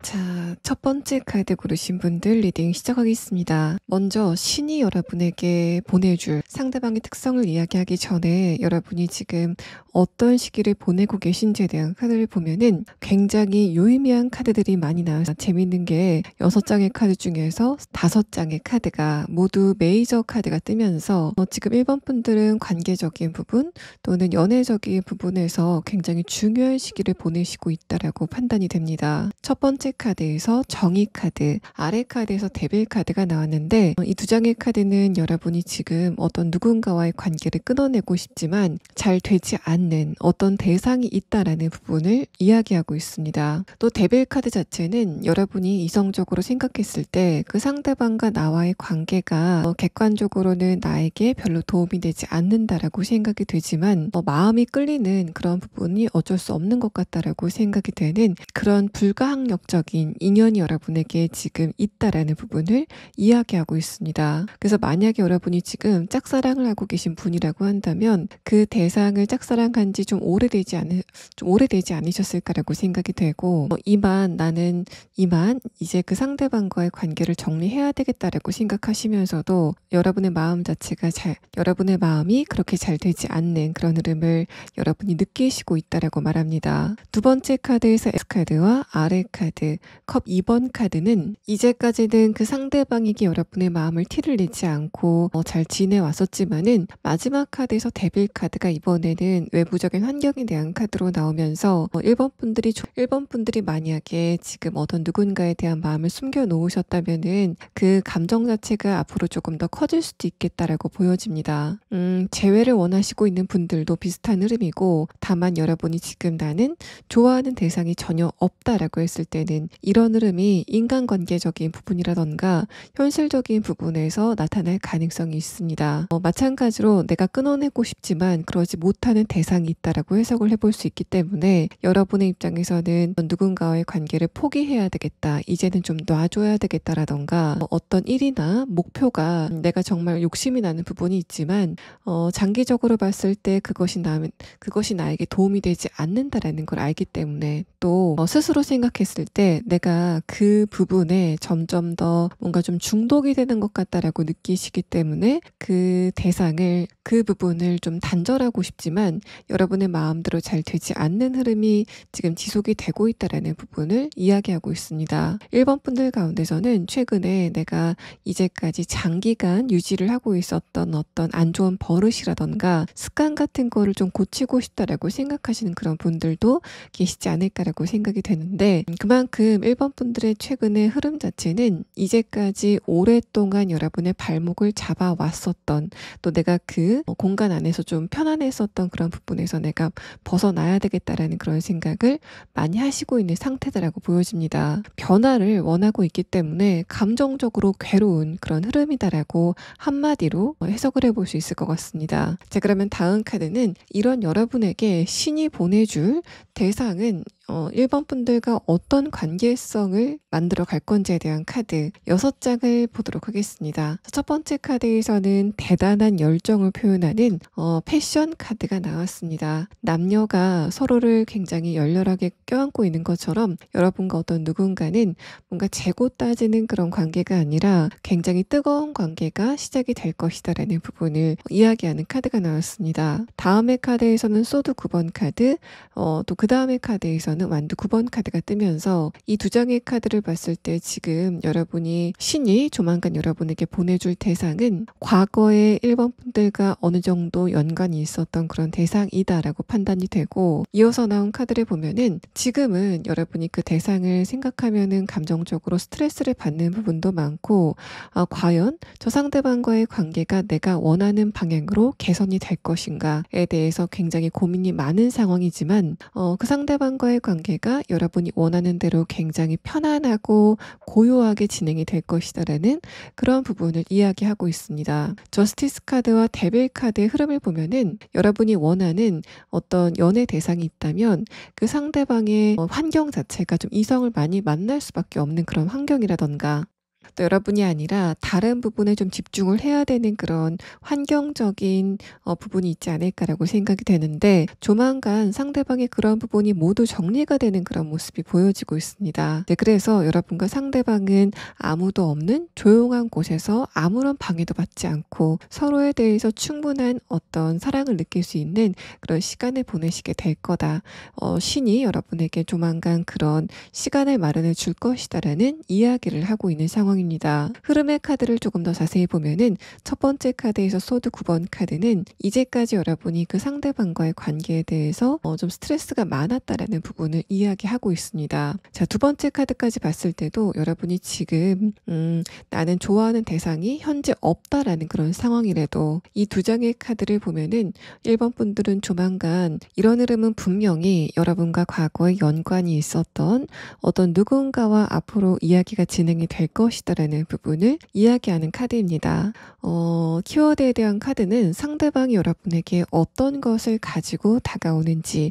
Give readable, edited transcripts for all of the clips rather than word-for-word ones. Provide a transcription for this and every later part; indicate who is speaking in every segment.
Speaker 1: 자, 첫 번째 카드 고르신 분들 리딩 시작하겠습니다. 먼저 신이 여러분에게 보내줄 상대방의 특성을 이야기하기 전에 여러분이 지금 어떤 시기를 보내고 계신지에 대한 카드를 보면은 굉장히 유의미한 카드들이 많이 나와서 재밌는 게 6장의 카드 중에서 5장의 카드가 모두 메이저 카드가 뜨면서 지금 1번 분들은 관계적인 부분 또는 연애적인 부분에서 굉장히 중요한 시기를 보내시고 있다라고 판단이 됩니다. 첫 번째 카드에서 정의 카드, 아래 카드에서 데빌 카드가 나왔는데 이 2장의 카드는 여러분이 지금 어떤 누군가와의 관계를 끊어내고 싶지만 잘 되지 않는 어떤 대상이 있다라는 부분을 이야기하고 있습니다. 또 데빌 카드 자체는 여러분이 이성적으로 생각했을 때 그 상대방과 나와의 관계가 객관적으로는 나에게 별로 도움이 되지 않는다라고 생각이 되지만 마음이 끌리는 그런 부분이 어쩔 수 없는 것 같다라고 생각이 되는 그런 불가항력적인 인연이 여러분에게 지금 있다라는 부분을 이야기하고 있습니다. 그래서 만약에 여러분이 지금 짝사랑을 하고 계신 분이라고 한다면 그 대상을 짝사랑한 지 좀 오래되지 않으셨을까라고 생각이 되고 나는 이제 그 상대방과의 관계를 정리해야 되겠다라고 생각하시면서도 여러분의 마음이 그렇게 잘 되지 않는 그런 흐름을 여러분이 느끼시고 있다라고 말합니다. 두 번째 카드에서 S카드와 아래 카드, 컵 2번 카드는 이제까지는 그 상대방에게 여러분의 마음을 티를 내지 않고 잘 지내왔었지만은 마지막 카드에서 데빌 카드가 이번에는 외부적인 환경에 대한 카드로 나오면서 1번 분들이 만약에 지금 어떤 누군가에 대한 마음을 숨겨 놓으셨다면은 그 감정 자체가 앞으로 조금 더 커질 수도 있겠다라고 보여집니다. 재회를 원하시고 있는 분들도 비슷한 흐름이고, 다만 여러분이 지금 나는 좋아하는 대상이 전혀 없다라고 했을 때는 이런 흐름이 인간관계적인 부분이라던가 현실적인 부분에서 나타날 가능성이 있습니다. 마찬가지로 내가 끊어내고 싶지만 그러지 못하는 대상이 있다라고 해석을 해볼 수 있기 때문에 여러분의 입장에서는 누군가와의 관계를 포기해야 되겠다, 이제는 좀 놔줘야 되겠다라던가 어떤 일이나 목표가 내가 정말 욕심이 나는 부분이 있지만 장기적으로 봤을 때 그것이 나에게 도움이 되지 않는다라는 걸 알기 때문에, 또 스스로 생각했을 때 내가 그 부분에 점점 더 뭔가 좀 중독이 되는 것 같다라고 느끼시기 때문에 그 부분을 좀 단절하고 싶지만 여러분의 마음대로 잘 되지 않는 흐름이 지금 지속이 되고 있다라는 부분을 이야기하고 있습니다. 1번 분들 가운데서는 최근에 내가 이제까지 장기간 유지를 하고 있었던 어떤 안 좋은 버릇이라던가 습관 같은 거를 좀 고치고 싶다라고 생각하시는 그런 분들도 계시지 않을까라고 생각이 되는데, 그만큼 1번 분들의 최근의 흐름 자체는 이제까지 오랫동안 여러분의 발목을 잡아왔었던, 또 내가 그 공간 안에서 좀 편안했었던 그런 부분에서 내가 벗어나야 되겠다라는 그런 생각을 많이 하시고 있는 상태다라고 보여집니다. 변화를 원하고 있기 때문에 감정적으로 괴로운 그런 흐름이다라고 한마디로 해석을 해볼 수 있을 것 같습니다. 자, 그러면 다음 카드는 이런 여러분에게 신이 보내줄 대상은 1번 분들과 어떤 관계성을 만들어 갈 건지에 대한 카드 6장을 보도록 하겠습니다. 첫 번째 카드에서는 대단한 열정을 표현하는 패션 카드가 나왔습니다. 남녀가 서로를 굉장히 열렬하게 껴안고 있는 것처럼 여러분과 어떤 누군가는 뭔가 재고 따지는 그런 관계가 아니라 굉장히 뜨거운 관계가 시작이 될 것이다라는 부분을 이야기하는 카드가 나왔습니다. 다음의 카드에서는 소드 9번 카드, 또 그 다음의 카드에서는 완두 9번 카드가 뜨면서 이 두 장의 카드를 봤을 때 지금 여러분이 신이 조만간 여러분에게 보내줄 대상은 과거의 1번 분들과 어느 정도 연관이 있었던 그런 대상이다라고 판단이 되고, 이어서 나온 카드를 보면은 지금은 여러분이 그 대상을 생각하면은 감정적으로 스트레스를 받는 부분도 많고, 과연 저 상대방과의 관계가 내가 원하는 방향으로 개선이 될 것인가에 대해서 굉장히 고민이 많은 상황이지만, 그 상대방과의 관계가 여러분이 원하는 대로 굉장히 편안하고 고요하게 진행이 될 것이다라는 그런 부분을 이야기하고 있습니다. 저스티스 카드와 데빌 카드의 흐름을 보면은 여러분이 원하는 어떤 연애 대상이 있다면 그 상대방의 환경 자체가 좀 이성을 많이 만날 수밖에 없는 그런 환경이라던가, 또 여러분이 아니라 다른 부분에 좀 집중을 해야 되는 그런 환경적인 부분이 있지 않을까라고 생각이 되는데, 조만간 상대방의 그런 부분이 모두 정리가 되는 그런 모습이 보여지고 있습니다. 네, 그래서 여러분과 상대방은 아무도 없는 조용한 곳에서 아무런 방해도 받지 않고 서로에 대해서 충분한 어떤 사랑을 느낄 수 있는 그런 시간을 보내시게 될 거다. 신이 여러분에게 조만간 그런 시간을 마련해 줄 것이다라는 이야기를 하고 있는 상황입니다. 흐름의 카드를 조금 더 자세히 보면은 첫 번째 카드에서 소드 9번 카드는 이제까지 여러분이 그 상대방과의 관계에 대해서 좀 스트레스가 많았다라는 부분을 이야기하고 있습니다. 자, 두 번째 카드까지 봤을 때도 여러분이 지금 나는 좋아하는 대상이 현재 없다라는 그런 상황이라도 이 두 장의 카드를 보면은 1번 분들은 조만간 이런 흐름은 분명히 여러분과 과거에 연관이 있었던 어떤 누군가와 앞으로 이야기가 진행이 될 것이다 라는 부분을 이야기하는 카드입니다. 키워드에 대한 카드는 상대방이 여러분에게 어떤 것을 가지고 다가오는지에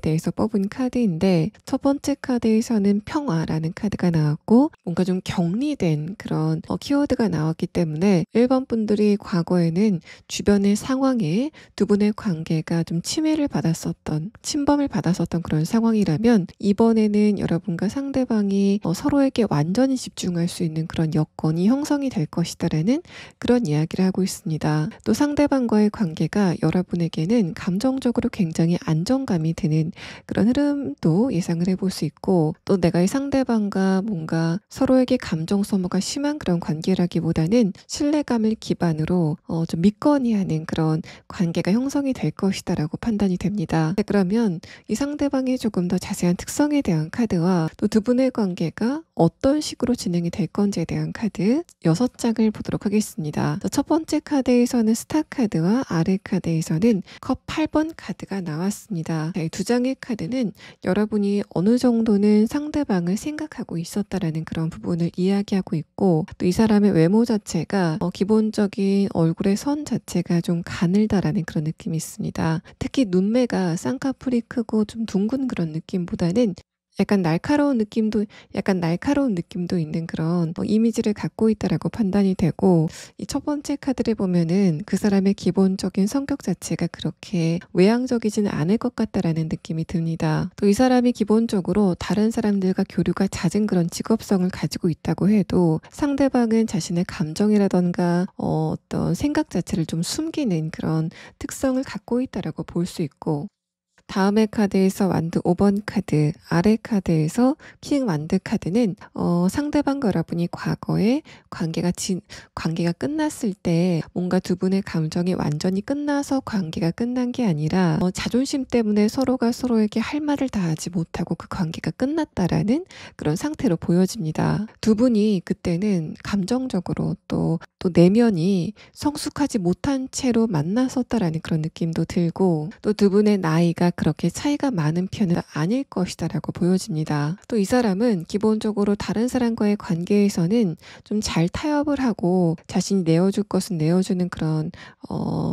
Speaker 1: 대해서 뽑은 카드인데, 첫 번째 카드에서는 평화라는 카드가 나왔고 뭔가 좀 격리된 그런 키워드가 나왔기 때문에 1번 분들이 과거에는 주변의 상황에 두 분의 관계가 좀 침범을 받았었던 그런 상황이라면, 이번에는 여러분과 상대방이 서로에게 완전히 집중할 수 있는 그런 여건이 형성이 될 것이다라는 그런 이야기를 하고 있습니다. 또 상대방과의 관계가 여러분에게는 감정적으로 굉장히 안정감이 드는 그런 흐름도 예상을 해볼 수 있고, 또 내가 이 상대방과 뭔가 서로에게 감정 소모가 심한 그런 관계라기보다는 신뢰감을 기반으로 좀 믿거니 하는 그런 관계가 형성이 될 것이다라고 판단이 됩니다. 네, 그러면 이 상대방의 조금 더 자세한 특성에 대한 카드와 또 두 분의 관계가 어떤 식으로 진행이 될 건지에 대한 카드 6장을 보도록 하겠습니다. 첫 번째 카드에서는 스타 카드와 아르 카드에서는 컵 8번 카드가 나왔습니다. 이 두 장의 카드는 여러분이 어느 정도는 상대방을 생각하고 있었다라는 그런 부분을 이야기하고 있고, 또 이 사람의 외모 자체가 기본적인 얼굴의 선 자체가 좀 가늘다라는 그런 느낌이 있습니다. 특히 눈매가 쌍꺼풀이 크고 좀 둥근 그런 느낌보다는 약간 날카로운 느낌도 있는 그런 이미지를 갖고 있다라고 판단이 되고, 이 첫 번째 카드를 보면은 그 사람의 기본적인 성격 자체가 그렇게 외향적이지는 않을 것 같다라는 느낌이 듭니다. 또 이 사람이 기본적으로 다른 사람들과 교류가 잦은 그런 직업성을 가지고 있다고 해도 상대방은 자신의 감정이라던가 어떤 생각 자체를 좀 숨기는 그런 특성을 갖고 있다라고 볼 수 있고, 다음의 카드에서 완드 5번 카드, 아래 카드에서 킹 완드 카드는 상대방과 여러분이 과거에 관계가 끝났을 때 뭔가 두 분의 감정이 완전히 끝나서 관계가 끝난 게 아니라 자존심 때문에 서로가 서로에게 할 말을 다 하지 못하고 그 관계가 끝났다라는 그런 상태로 보여집니다. 두 분이 그때는 감정적으로 또 내면이 성숙하지 못한 채로 만났었다라는 그런 느낌도 들고, 또 두 분의 나이가 그렇게 차이가 많은 편은 아닐 것이다라고 보여집니다. 또 이 사람은 기본적으로 다른 사람과의 관계에서는 좀 잘 타협을 하고 자신이 내어줄 것은 내어주는 그런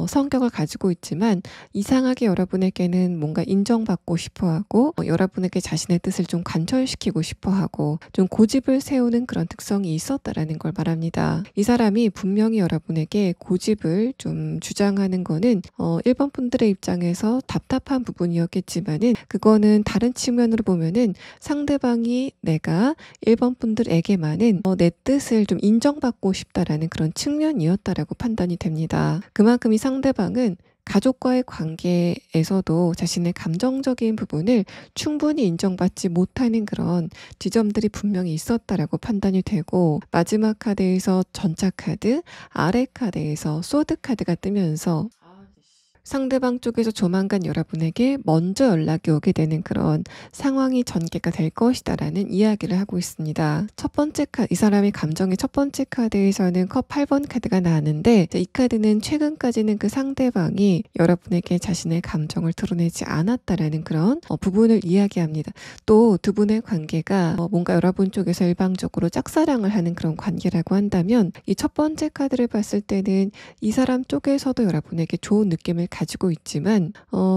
Speaker 1: 성격을 가지고 있지만, 이상하게 여러분에게는 뭔가 인정받고 싶어하고 여러분에게 자신의 뜻을 좀 관철시키고 싶어하고 좀 고집을 세우는 그런 특성이 있었다라는 걸 말합니다. 이 사람이 분명히 여러분에게 고집을 좀 주장하는 거는 1번 분들의 입장에서 답답한 부분이었겠지만은, 그거는 다른 측면으로 보면은 상대방이 내가 1번 분들에게만은 내 뜻을 좀 인정받고 싶다라는 그런 측면이었다라고 판단이 됩니다. 그만큼 이 상대방은 가족과의 관계에서도 자신의 감정적인 부분을 충분히 인정받지 못하는 그런 지점들이 분명히 있었다라고 판단이 되고, 마지막 카드에서 전차 카드, 아래 카드에서 소드 카드가 뜨면서 상대방 쪽에서 조만간 여러분에게 먼저 연락이 오게 되는 그런 상황이 전개가 될 것이다라는 이야기를 하고 있습니다. 첫 번째 이 사람의 감정의 첫 번째 카드에서는 컵 8번 카드가 나왔는데, 이 카드는 최근까지는 그 상대방이 여러분에게 자신의 감정을 드러내지 않았다라는 그런 부분을 이야기합니다. 또 두 분의 관계가 뭔가 여러분 쪽에서 일방적으로 짝사랑을 하는 그런 관계라고 한다면, 이 첫 번째 카드를 봤을 때는 이 사람 쪽에서도 여러분에게 좋은 느낌을 가지고 있지만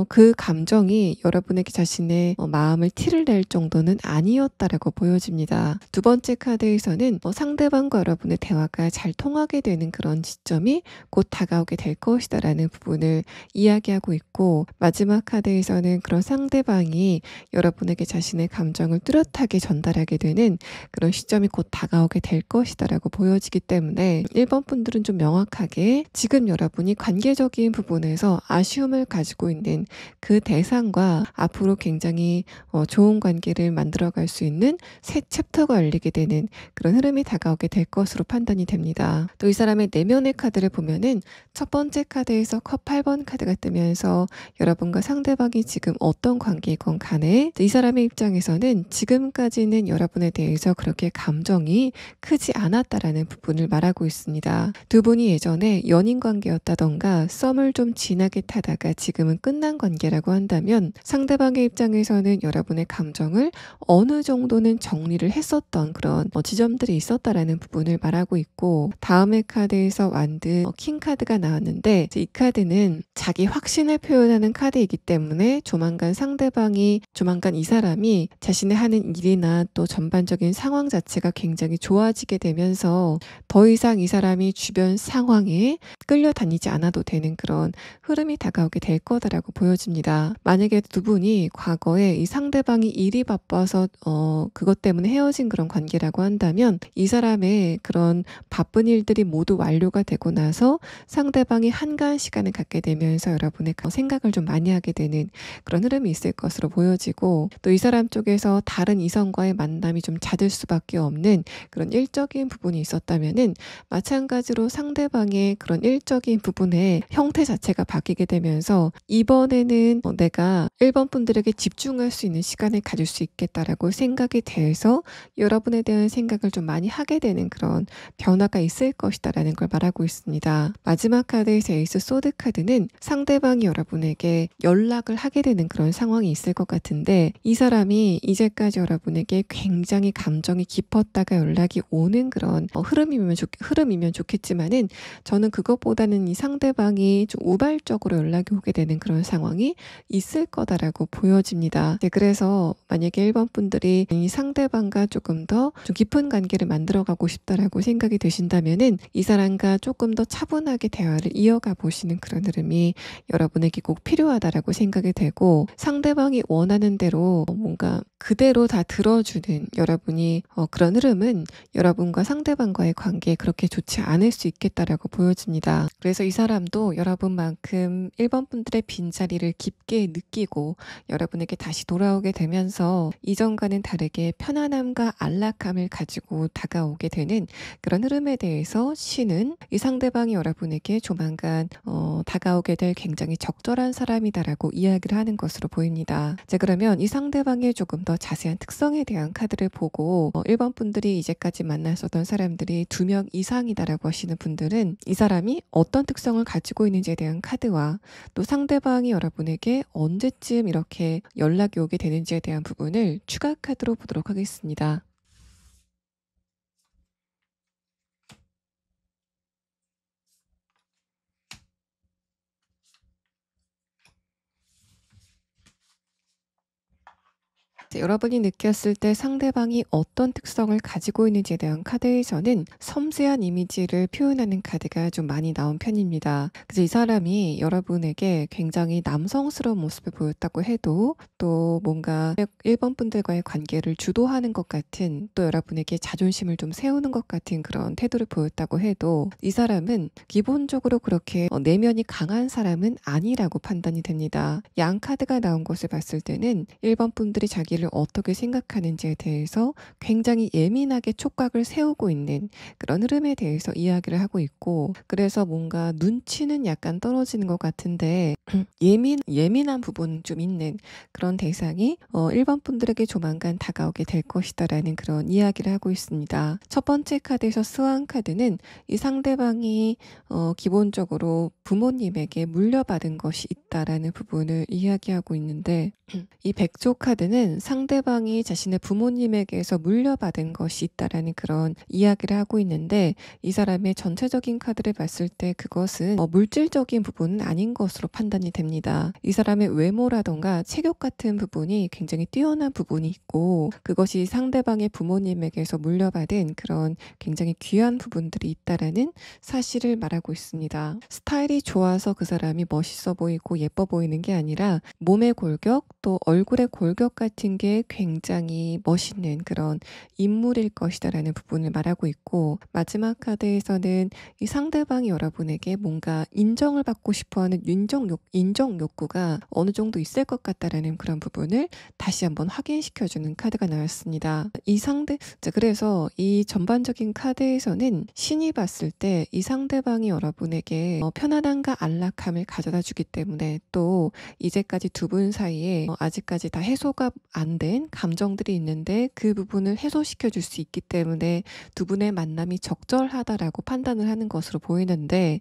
Speaker 1: 그 감정이 여러분에게 자신의 마음을 티를 낼 정도는 아니었다라고 보여집니다. 두 번째 카드에서는 상대방과 여러분의 대화가 잘 통하게 되는 그런 시점이 곧 다가오게 될 것이다라는 부분을 이야기하고 있고, 마지막 카드에서는 그런 상대방이 여러분에게 자신의 감정을 뚜렷하게 전달하게 되는 그런 시점이 곧 다가오게 될 것이다라고 보여지기 때문에 1번 분들은 좀 명확하게 지금 여러분이 관계적인 부분에서 아쉬움을 가지고 있는 그 대상과 앞으로 굉장히 좋은 관계를 만들어갈 수 있는 새 챕터가 열리게 되는 그런 흐름이 다가오게 될 것으로 판단이 됩니다. 또 이 사람의 내면의 카드를 보면은 첫 번째 카드에서 컵 8번 카드가 뜨면서 여러분과 상대방이 지금 어떤 관계이건 간에 이 사람의 입장에서는 지금까지는 여러분에 대해서 그렇게 감정이 크지 않았다라는 부분을 말하고 있습니다. 두 분이 예전에 연인 관계였다던가 썸을 좀 진하게 타다가 지금은 끝난 관계라고 한다면, 상대방의 입장에서는 여러분의 감정을 어느 정도는 정리를 했었던 그런 지점들이 있었다라는 부분을 말하고 있고, 다음의 카드에서 완드 킹 카드가 나왔는데, 이 카드는 자기 확신을 표현하는 카드이기 때문에 조만간 이 사람이 자신의 하는 일이나 또 전반적인 상황 자체가 굉장히 좋아지게 되면서 더 이상 이 사람이 주변 상황에 끌려다니지 않아도 되는 그런 흐름이 다가오게 될 거다라고 보여집니다. 만약에 두 분이 과거에 이 상대방이 일이 바빠서 그것 때문에 헤어진 그런 관계라고 한다면, 이 사람의 그런 바쁜 일들이 모두 완료가 되고 나서 상대방이 한가한 시간을 갖게 되면서 여러분의 생각을 좀 많이 하게 되는 그런 흐름이 있을 것으로 보여지고, 또 이 사람 쪽에서 다른 이성과의 만남이 좀 잦을 수밖에 없는 그런 일적인 부분이 있었다면은, 마찬가지로 상대방의 그런 일적인 부분의 형태 자체가 바뀌게 되면서 이번에는 내가 1번 분들에게 집중할 수 있는 시간을 가질 수 있겠다라고 생각이 돼서 여러분에 대한 생각을 좀 많이 하게 되는 그런 변화가 있을 것이다라는 걸 말하고 있습니다. 마지막 카드에서 에이스 소드 카드는 상대방이 여러분에게 연락을 하게 되는 그런 상황이 있을 것 같은데, 이 사람이 이제까지 여러분에게 굉장히 감정이 깊었다가 연락이 오는 그런 흐름이면 좋겠지만은, 저는 그것보다는 이 상대방이 좀 우발적으로 연락이 오게 되는 그런 상황이 있을 거다라고 보여집니다. 그래서 만약에 1번 분들이 이 상대방과 조금 더 좀 깊은 관계를 만들어가고 싶다라고 생각이 되신다면은, 이 사람과 조금 더 차분하게 대화를 이어가 보시는 그런 흐름이 여러분에게 꼭 필요하다라고 생각이 되고, 상대방이 원하는 대로 뭔가 그대로 다 들어주는 여러분이 그런 흐름은 여러분과 상대방과의 관계에 그렇게 좋지 않을 수 있겠다라고 보여집니다. 그래서 이 사람도 여러분만큼 지금 1번 분들의 빈자리를 깊게 느끼고 여러분에게 다시 돌아오게 되면서 이전과는 다르게 편안함과 안락함을 가지고 다가오게 되는 그런 흐름에 대해서 신은 이 상대방이 여러분에게 조만간 다가오게 될 굉장히 적절한 사람이다라고 이야기를 하는 것으로 보입니다. 자, 그러면 이 상대방의 조금 더 자세한 특성에 대한 카드를 보고 1번 분들이 이제까지 만났었던 사람들이 2명 이상이다라고 하시는 분들은 이 사람이 어떤 특성을 가지고 있는지에 대한 카드와 또 상대방이 여러분에게 언제쯤 이렇게 연락이 오게 되는지에 대한 부분을 추가 카드로 보도록 하겠습니다. 여러분이 느꼈을 때 상대방이 어떤 특성을 가지고 있는지에 대한 카드에서는 섬세한 이미지를 표현하는 카드가 좀 많이 나온 편입니다. 그래서 이 사람이 여러분에게 굉장히 남성스러운 모습을 보였다고 해도 또 뭔가 1번 분들과의 관계를 주도하는 것 같은 또 여러분에게 자존심을 좀 세우는 것 같은 그런 태도를 보였다고 해도 이 사람은 기본적으로 그렇게 내면이 강한 사람은 아니라고 판단이 됩니다. 양 카드가 나온 것을 봤을 때는 1번 분들이 자기를 어떻게 생각하는지에 대해서 굉장히 예민하게 촉각을 세우고 있는 그런 흐름에 대해서 이야기를 하고 있고, 그래서 뭔가 눈치는 약간 떨어지는 것 같은데 예민한 부분 좀 있는 그런 대상이 1번 분들에게 조만간 다가오게 될 것이다라는 그런 이야기를 하고 있습니다. 첫 번째 카드에서 스완 카드는 이 상대방이 기본적으로 부모님에게 물려받은 것이 있다라는 부분을 이야기하고 있는데, 이 백조 카드는 상대방이 자신의 부모님에게서 물려받은 것이 있다라는 그런 이야기를 하고 있는데, 이 사람의 전체적인 카드를 봤을 때 그것은 물질적인 부분은 아닌 것으로 판단이 됩니다. 이 사람의 외모라던가 체격 같은 부분이 굉장히 뛰어난 부분이 있고, 그것이 상대방의 부모님에게서 물려받은 그런 굉장히 귀한 부분들이 있다라는 사실을 말하고 있습니다. 스타일이 좋아서 그 사람이 멋있어 보이고 예뻐 보이는 게 아니라 몸의 골격 또 얼굴의 골격 같은 게 굉장히 멋있는 그런 인물일 것이다라는 부분을 말하고 있고, 마지막 카드에서는 이 상대방이 여러분에게 뭔가 인정을 받고 싶어하는 인정 욕구가 어느 정도 있을 것 같다라는 그런 부분을 다시 한번 확인시켜주는 카드가 나왔습니다. 그래서 이 전반적인 카드에서는 신이 봤을 때 이 상대방이 여러분에게 편안함과 안락함을 가져다 주기 때문에, 또 이제까지 두 분 사이에 아직까지 다 해소가 안 된 감정들이 있는데 그 부분을 해소시켜 줄 수 있기 때문에 두 분의 만남이 적절하다라고 판단을 하는 것으로 보이는데,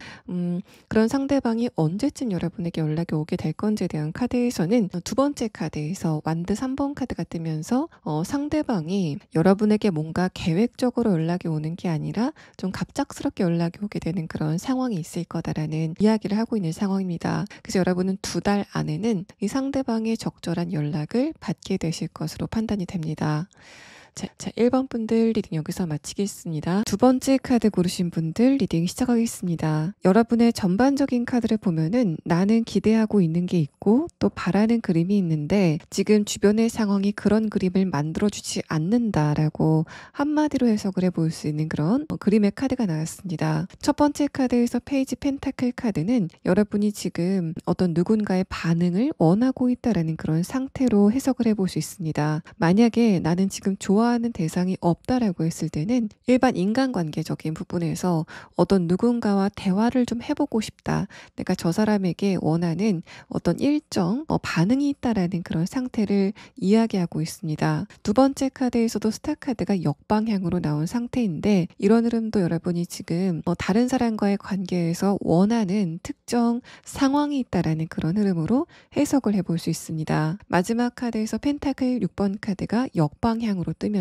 Speaker 1: 그런 상대방이 언제쯤 여러분에게 연락이 오게 될 건지에 대한 카드에서는 두 번째 카드에서 완드 3번 카드가 뜨면서 상대방이 여러분에게 뭔가 계획적으로 연락이 오는 게 아니라 좀 갑작스럽게 연락이 오게 되는 그런 상황이 있을 거다라는 이야기를 하고 있는 상황입니다. 그래서 여러분은 2달 안에는 이 상대방의 적절한 연락을 받게 되실 것으로 판단이 됩니다. 자, 1번 분들 리딩 여기서 마치겠습니다. 두 번째 카드 고르신 분들 리딩 시작하겠습니다. 여러분의 전반적인 카드를 보면은 나는 기대하고 있는 게 있고 또 바라는 그림이 있는데 지금 주변의 상황이 그런 그림을 만들어주지 않는다라고 한마디로 해석을 해볼 수 있는 그런 그림의 카드가 나왔습니다. 첫 번째 카드에서 페이지 펜타클 카드는 여러분이 지금 어떤 누군가의 반응을 원하고 있다라는 그런 상태로 해석을 해볼 수 있습니다. 만약에 나는 지금 좋아하는 대상이 없다라고 했을 때는 일반 인간관계적인 부분에서 어떤 누군가와 대화를 좀 해보고 싶다, 내가 저 사람에게 원하는 어떤 일정 반응이 있다라는 그런 상태를 이야기하고 있습니다. 두 번째 카드에서도 스타 카드가 역방향으로 나온 상태인데, 이런 흐름도 여러분이 지금 다른 사람과의 관계에서 원하는 특정 상황이 있다라는 그런 흐름으로 해석을 해볼 수 있습니다. 마지막 카드에서 펜타클 6번 카드가 역방향으로 뜨면서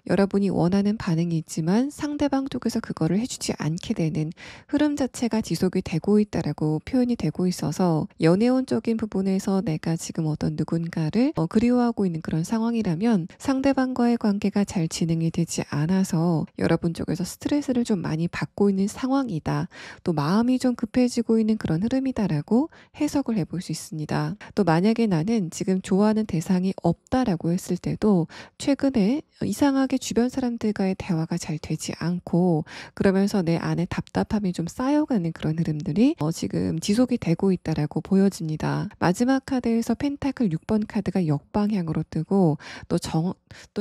Speaker 1: 여러분이 원하는 반응이 있지만 상대방 쪽에서 그거를 해주지 않게 되는 흐름 자체가 지속이 되고 있다라고 표현이 되고 있어서, 연애운적인 부분에서 내가 지금 어떤 누군가를 그리워하고 있는 그런 상황이라면 상대방과의 관계가 잘 진행이 되지 않아서 여러분 쪽에서 스트레스를 좀 많이 받고 있는 상황이다, 또 마음이 좀 급해지고 있는 그런 흐름이다라고 해석을 해볼 수 있습니다. 또 만약에 나는 지금 좋아하는 대상이 없다라고 했을 때도 최근에 이상하게 주변 사람들과의 대화가 잘 되지 않고 그러면서 내 안에 답답함이 좀 쌓여가는 그런 흐름들이 지금 지속이 되고 있다라고 보여집니다. 마지막 카드에서 펜타클 6번 카드가 역방향으로 뜨고 또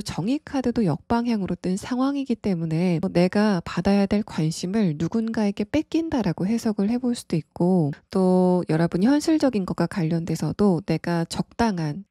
Speaker 1: 정의 카드도 역방향으로 뜬 상황이기 때문에 내가 받아야 될 관심을 누군가에게 뺏긴다라고 해석을 해볼 수도 있고, 또 여러분이 현실적인 것과 관련돼서도 내가 적당한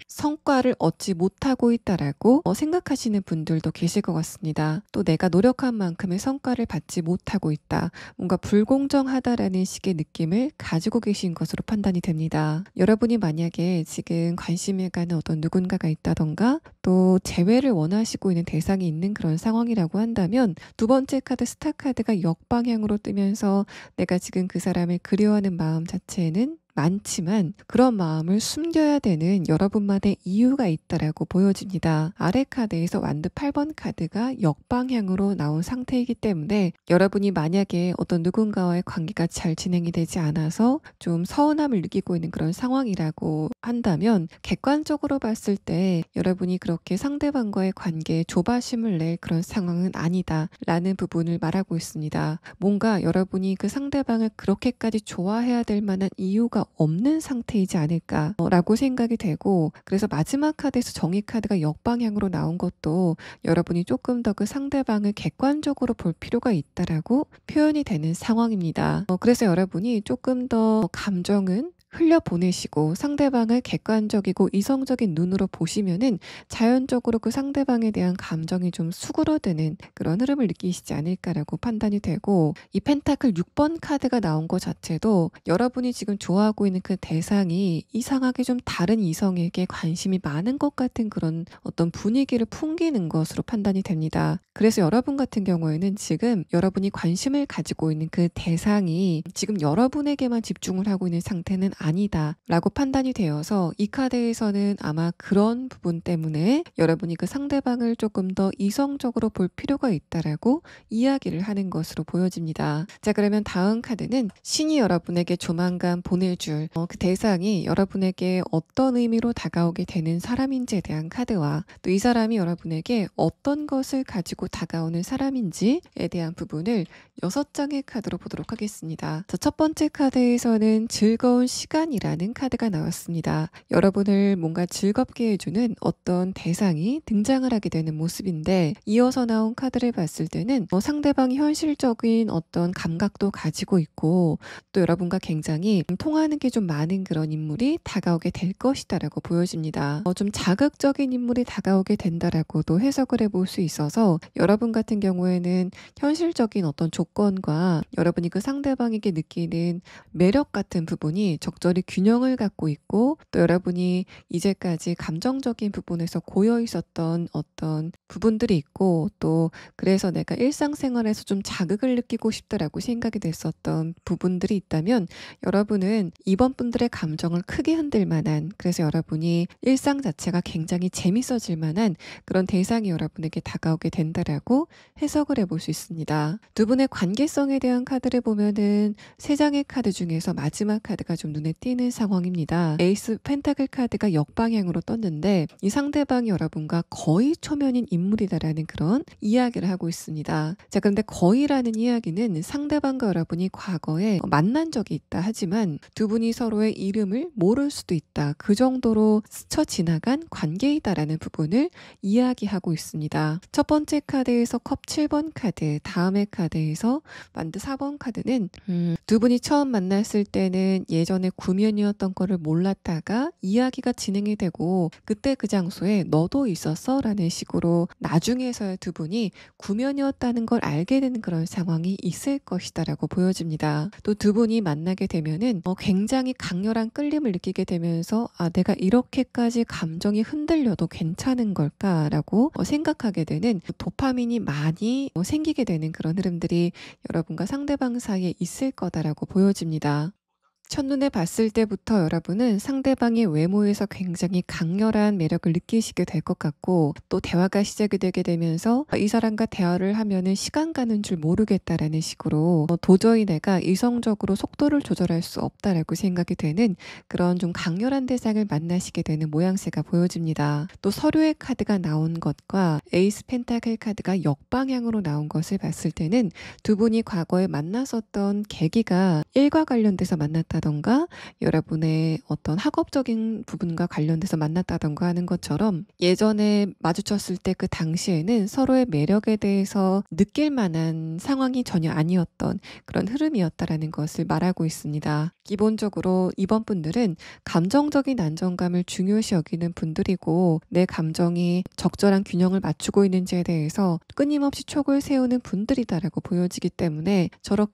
Speaker 1: 성과를 얻지 못하고 있다라고 생각하시는 분들도 계실 것 같습니다. 또 내가 노력한 만큼의 성과를 받지 못하고 있다. 뭔가 불공정하다라는 식의 느낌을 가지고 계신 것으로 판단이 됩니다. 여러분이 만약에 지금 관심을 가는 어떤 누군가가 있다던가 또 재회를 원하시고 있는 대상이 있는 그런 상황이라고 한다면 두 번째 카드 스타 카드가 역방향으로 뜨면서 내가 지금 그 사람을 그리워하는 마음 자체는 많지만 그런 마음을 숨겨야 되는 여러분만의 이유가 있다라고 보여집니다. 아래 카드에서 완드 8번 카드가 역방향으로 나온 상태이기 때문에 여러분이 만약에 어떤 누군가와의 관계가 잘 진행이 되지 않아서 좀 서운함을 느끼고 있는 그런 상황이라고 한다면 객관적으로 봤을 때 여러분이 그렇게 상대방과의 관계에 조바심을 낼 그런 상황은 아니다 라는 부분을 말하고 있습니다. 뭔가 여러분이 그 상대방을 그렇게까지 좋아해야 될 만한 이유가 없는 상태이지 않을까라고 생각이 되고, 그래서 마지막 카드에서 정의 카드가 역방향으로 나온 것도 여러분이 조금 더 그 상대방을 객관적으로 볼 필요가 있다라고 표현이 되는 상황입니다. 그래서 여러분이 조금 더 감정은 흘려보내시고 상대방을 객관적이고 이성적인 눈으로 보시면은 자연적으로 그 상대방에 대한 감정이 좀 수그러드는 그런 흐름을 느끼시지 않을까라고 판단이 되고, 이 펜타클 6번 카드가 나온 것 자체도 여러분이 지금 좋아하고 있는 그 대상이 이상하게 좀 다른 이성에게 관심이 많은 것 같은 그런 어떤 분위기를 풍기는 것으로 판단이 됩니다. 그래서 여러분 같은 경우에는 지금 여러분이 관심을 가지고 있는 그 대상이 지금 여러분에게만 집중을 하고 있는 상태는 아니다 라고 판단이 되어서 이 카드에서는 아마 그런 부분 때문에 여러분이 그 상대방을 조금 더 이성적으로 볼 필요가 있다라고 이야기를 하는 것으로 보여집니다. 자, 그러면 다음 카드는 신이 여러분에게 조만간 보내줄 그 대상이 여러분에게 어떤 의미로 다가오게 되는 사람인지에 대한 카드와 또 이 사람이 여러분에게 어떤 것을 가지고 다가오는 사람인지에 대한 부분을 6장의 카드로 보도록 하겠습니다. 자, 첫 번째 카드에서는 즐거운 시간이라는 카드가 나왔습니다. 여러분을 뭔가 즐겁게 해주는 어떤 대상이 등장을 하게 되는 모습인데, 이어서 나온 카드를 봤을 때는 상대방이 현실적인 어떤 감각도 가지고 있고 또 여러분과 굉장히 통하는 게 좀 많은 그런 인물이 다가오게 될 것이다라고 보여집니다. 좀 자극적인 인물이 다가오게 된다라고도 해석을 해볼 수 있어서 여러분 같은 경우에는 현실적인 어떤 조건과 여러분이 그 상대방에게 느끼는 매력 같은 부분이 적절히 균형을 갖고 있고, 또 여러분이 이제까지 감정적인 부분에서 고여 있었던 어떤 부분들이 있고, 또 그래서 내가 일상생활에서 좀 자극을 느끼고 싶다라고 생각이 됐었던 부분들이 있다면 여러분은 이번 분들의 감정을 크게 흔들 만한, 그래서 여러분이 일상 자체가 굉장히 재밌어질 만한 그런 대상이 여러분에게 다가오게 된다라고 해석을 해볼 수 있습니다. 두 분의 관계성에 대한 카드를 보면은 3장의 카드 중에서 마지막 카드가 좀 눈에 띄는 상황입니다. 에이스 펜타클 카드가 역방향으로 떴는데 이 상대방이 여러분과 거의 초면인 인물이다라는 그런 이야기를 하고 있습니다. 자, 그런데 거의라는 이야기는 상대방과 여러분이 과거에 만난 적이 있다 하지만 두 분이 서로의 이름을 모를 수도 있다, 그 정도로 스쳐 지나간 관계이다라는 부분을 이야기하고 있습니다. 첫 번째 카드에서 컵 7번 카드, 다음의 카드에서 만드 4번 카드는 두 분이 처음 만났을 때는 예전에 구면이었던 거를 몰랐다가 이야기가 진행이 되고 그때 그 장소에 너도 있었어? 라는 식으로 나중에서야 두 분이 구면이었다는 걸 알게 되는 그런 상황이 있을 것이다 라고 보여집니다. 또 두 분이 만나게 되면은 굉장히 강렬한 끌림을 느끼게 되면서 내가 이렇게까지 감정이 흔들려도 괜찮은 걸까라고 생각하게 되는 도파민이 많이 생기게 되는 그런 흐름들이 여러분과 상대방 사이에 있을 거다라고 보여집니다. 첫눈에 봤을 때부터 여러분은 상대방의 외모에서 굉장히 강렬한 매력을 느끼시게 될 것 같고, 또 대화가 시작이 되게 되면서 이 사람과 대화를 하면은 시간 가는 줄 모르겠다라는 식으로 도저히 내가 이성적으로 속도를 조절할 수 없다라고 생각이 되는 그런 좀 강렬한 대상을 만나시게 되는 모양새가 보여집니다. 또 서류의 카드가 나온 것과 에이스 펜타클 카드가 역방향으로 나온 것을 봤을 때는 두 분이 과거에 만났었던 계기가 일과 관련돼서 만났다던가 여러분의 어떤 학업적인 부분과 관련돼서 만났다던가 하는 것처럼 예전에 마주쳤을 때 그 당시에는 서로의 매력에 대해서 느낄 만한 상황이 전혀 아니었던 그런 흐름이었다라는 것을 말하고 있습니다. 기본적으로 이번 분들은 감정적인 안정감을 중요시 여기는 분들이고, 내 감정이 적절한 균형을 맞추고 있는지에 대해서 끊임없이 촉을 세우는 분들이다라고 보여지기 때문에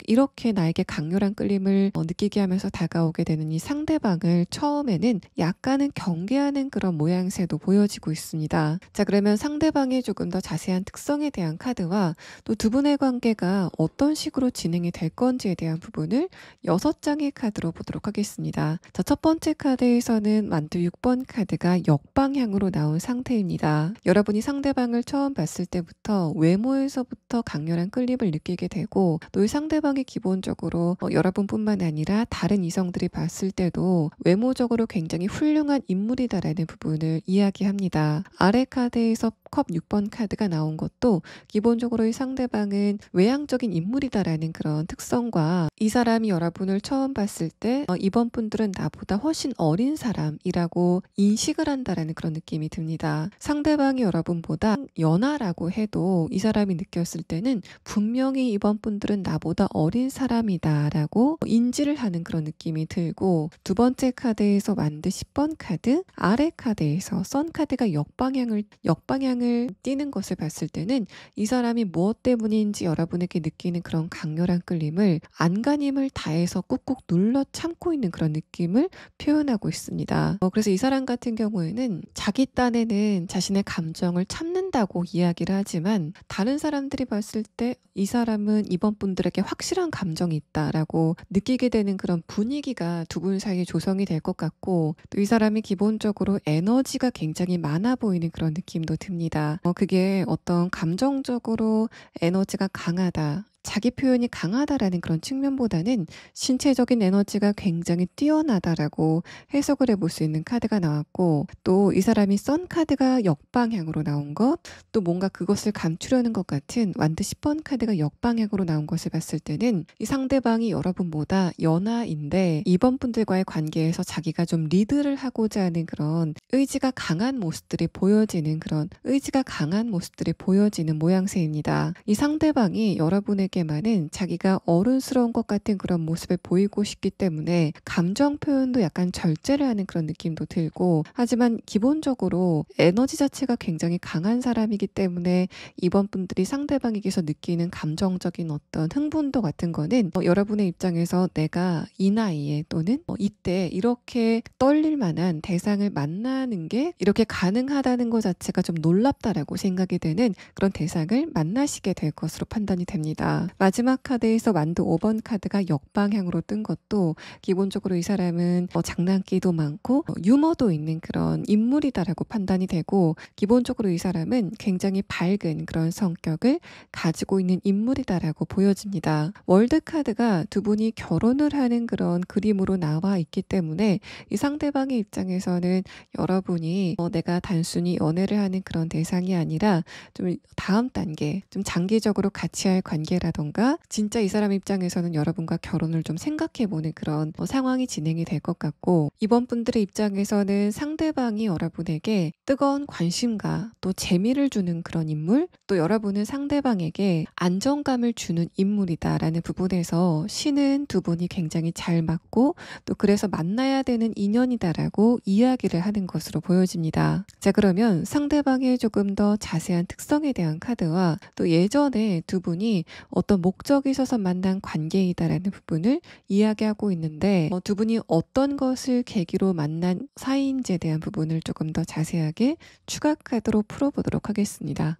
Speaker 1: 이렇게 나에게 강렬한 끌림을 느끼게 하면서 다가오게 되는 이 상대방을 처음에는 약간은 경계하는 그런 모양새도 보여지고 있습니다. 자, 그러면 상대방의 조금 더 자세한 특성에 대한 카드와 또 두 분의 관계가 어떤 식으로 진행이 될 건지에 대한 부분을 6장의 카드로 보도록 하겠습니다. 자, 첫 번째 카드에서는 만두 6번 카드가 역방향으로 나온 상태입니다. 여러분이 상대방을 처음 봤을 때부터 외모에서부터 강렬한 끌림을 느끼게 되고, 또 이 상대방이 기본적으로 여러분뿐만 아니라 다른 이성들이 봤을 때도 외모적으로 굉장히 훌륭한 인물이다라는 부분을 이야기합니다. 아래 카드에서 컵 6번 카드가 나온 것도 기본적으로 이 상대방은 외향적인 인물이다라는 그런 특성과, 이 사람이 여러분을 처음 봤을 때 이번 분들은 나보다 훨씬 어린 사람이라고 인식을 한다라는 그런 느낌이 듭니다. 상대방이 여러분보다 연하라고 해도 이 사람이 느꼈을 때는 분명히 이번 분들은 나보다 어린 사람이다라고 인지를 하는 그런 느낌이 들고, 두 번째 카드에서 만드 10번 카드, 아래 카드에서 선 카드가 역방향을 띄는 것을 봤을 때는 이 사람이 무엇 때문인지 여러분에게 느끼는 그런 강렬한 끌림을 안간힘을 다해서 꾹꾹 눌러 참고 있는 그런 느낌을 표현하고 있습니다. 그래서 이 사람 같은 경우에는 자기 딴에는 자신의 감정을 참는다고 이야기를 하지만, 다른 사람들이 봤을 때 이 사람은 이번 분들에게 확실한 감정이 있다라고 느끼게 되는 그런 분위기가 두 분 사이에 조성이 될 것 같고, 또 이 사람이 기본적으로 에너지가 굉장히 많아 보이는 그런 느낌도 듭니다. 그게 어떤 감정적으로 에너지가 강하다, 자기 표현이 강하다라는 그런 측면보다는 신체적인 에너지가 굉장히 뛰어나다라고 해석을 해볼 수 있는 카드가 나왔고, 또 이 사람이 선 카드가 역방향으로 나온 것, 또 뭔가 그것을 감추려는 것 같은 완드 10번 카드가 역방향으로 나온 것을 봤을 때는 이 상대방이 여러분보다 연하인데 이번 분들과의 관계에서 자기가 좀 리드를 하고자 하는 그런 의지가 강한 모습들이 보여지는 모양새입니다. 이 상대방이 여러분에게만은 자기가 어른스러운 것 같은 그런 모습을 보이고 싶기 때문에 감정 표현도 약간 절제를 하는 그런 느낌도 들고, 하지만 기본적으로 에너지 자체가 굉장히 강한 사람이기 때문에 이번 분들이 상대방에게서 느끼는 감정적인 어떤 흥분도 같은 거는 여러분의 입장에서 내가 이 나이에 또는 이때 이렇게 떨릴 만한 대상을 만나는 게 이렇게 가능하다는 것 자체가 좀 놀랍다라고 생각이 되는 그런 대상을 만나시게 될 것으로 판단이 됩니다. 마지막 카드에서 만두 5번 카드가 역방향으로 뜬 것도 기본적으로 이 사람은 장난기도 많고 유머도 있는 그런 인물이다라고 판단이 되고, 기본적으로 이 사람은 굉장히 밝은 그런 성격을 가지고 있는 인물이다라고 보여집니다. 월드 카드가 두 분이 결혼을 하는 그런 그림으로 나와 있기 때문에 이 상대방의 입장에서는 여러분이 내가 단순히 연애를 하는 그런 대상이 아니라 좀 다음 단계, 좀 장기적으로 같이 할 관계라던가 진짜 이 사람 입장에서는 여러분과 결혼을 좀 생각해보는 그런 상황이 진행이 될 것 같고, 이번 분들의 입장에서는 상대방이 여러분에게 뜨거운 관심과 또 재미를 주는 그런 인물, 또 여러분은 상대방에게 안정감을 주는 인물이다라는 부분에서 신은 두 분이 굉장히 잘 맞고, 또 그래서 만나야 되는 인연이다라고 이야기를 하는 것으로 보여집니다. 자, 그러면 상대방의 조금 더 자세한 특성에 대한 카드와 또 예전에 두 분이 어떤 목적이 있어서 만난 관계이다라는 부분을 이야기하고 있는데, 두 분이 어떤 것을 계기로 만난 사이인지에 대한 부분을 조금 더 자세하게 추가 카드로 풀어보도록 하겠습니다.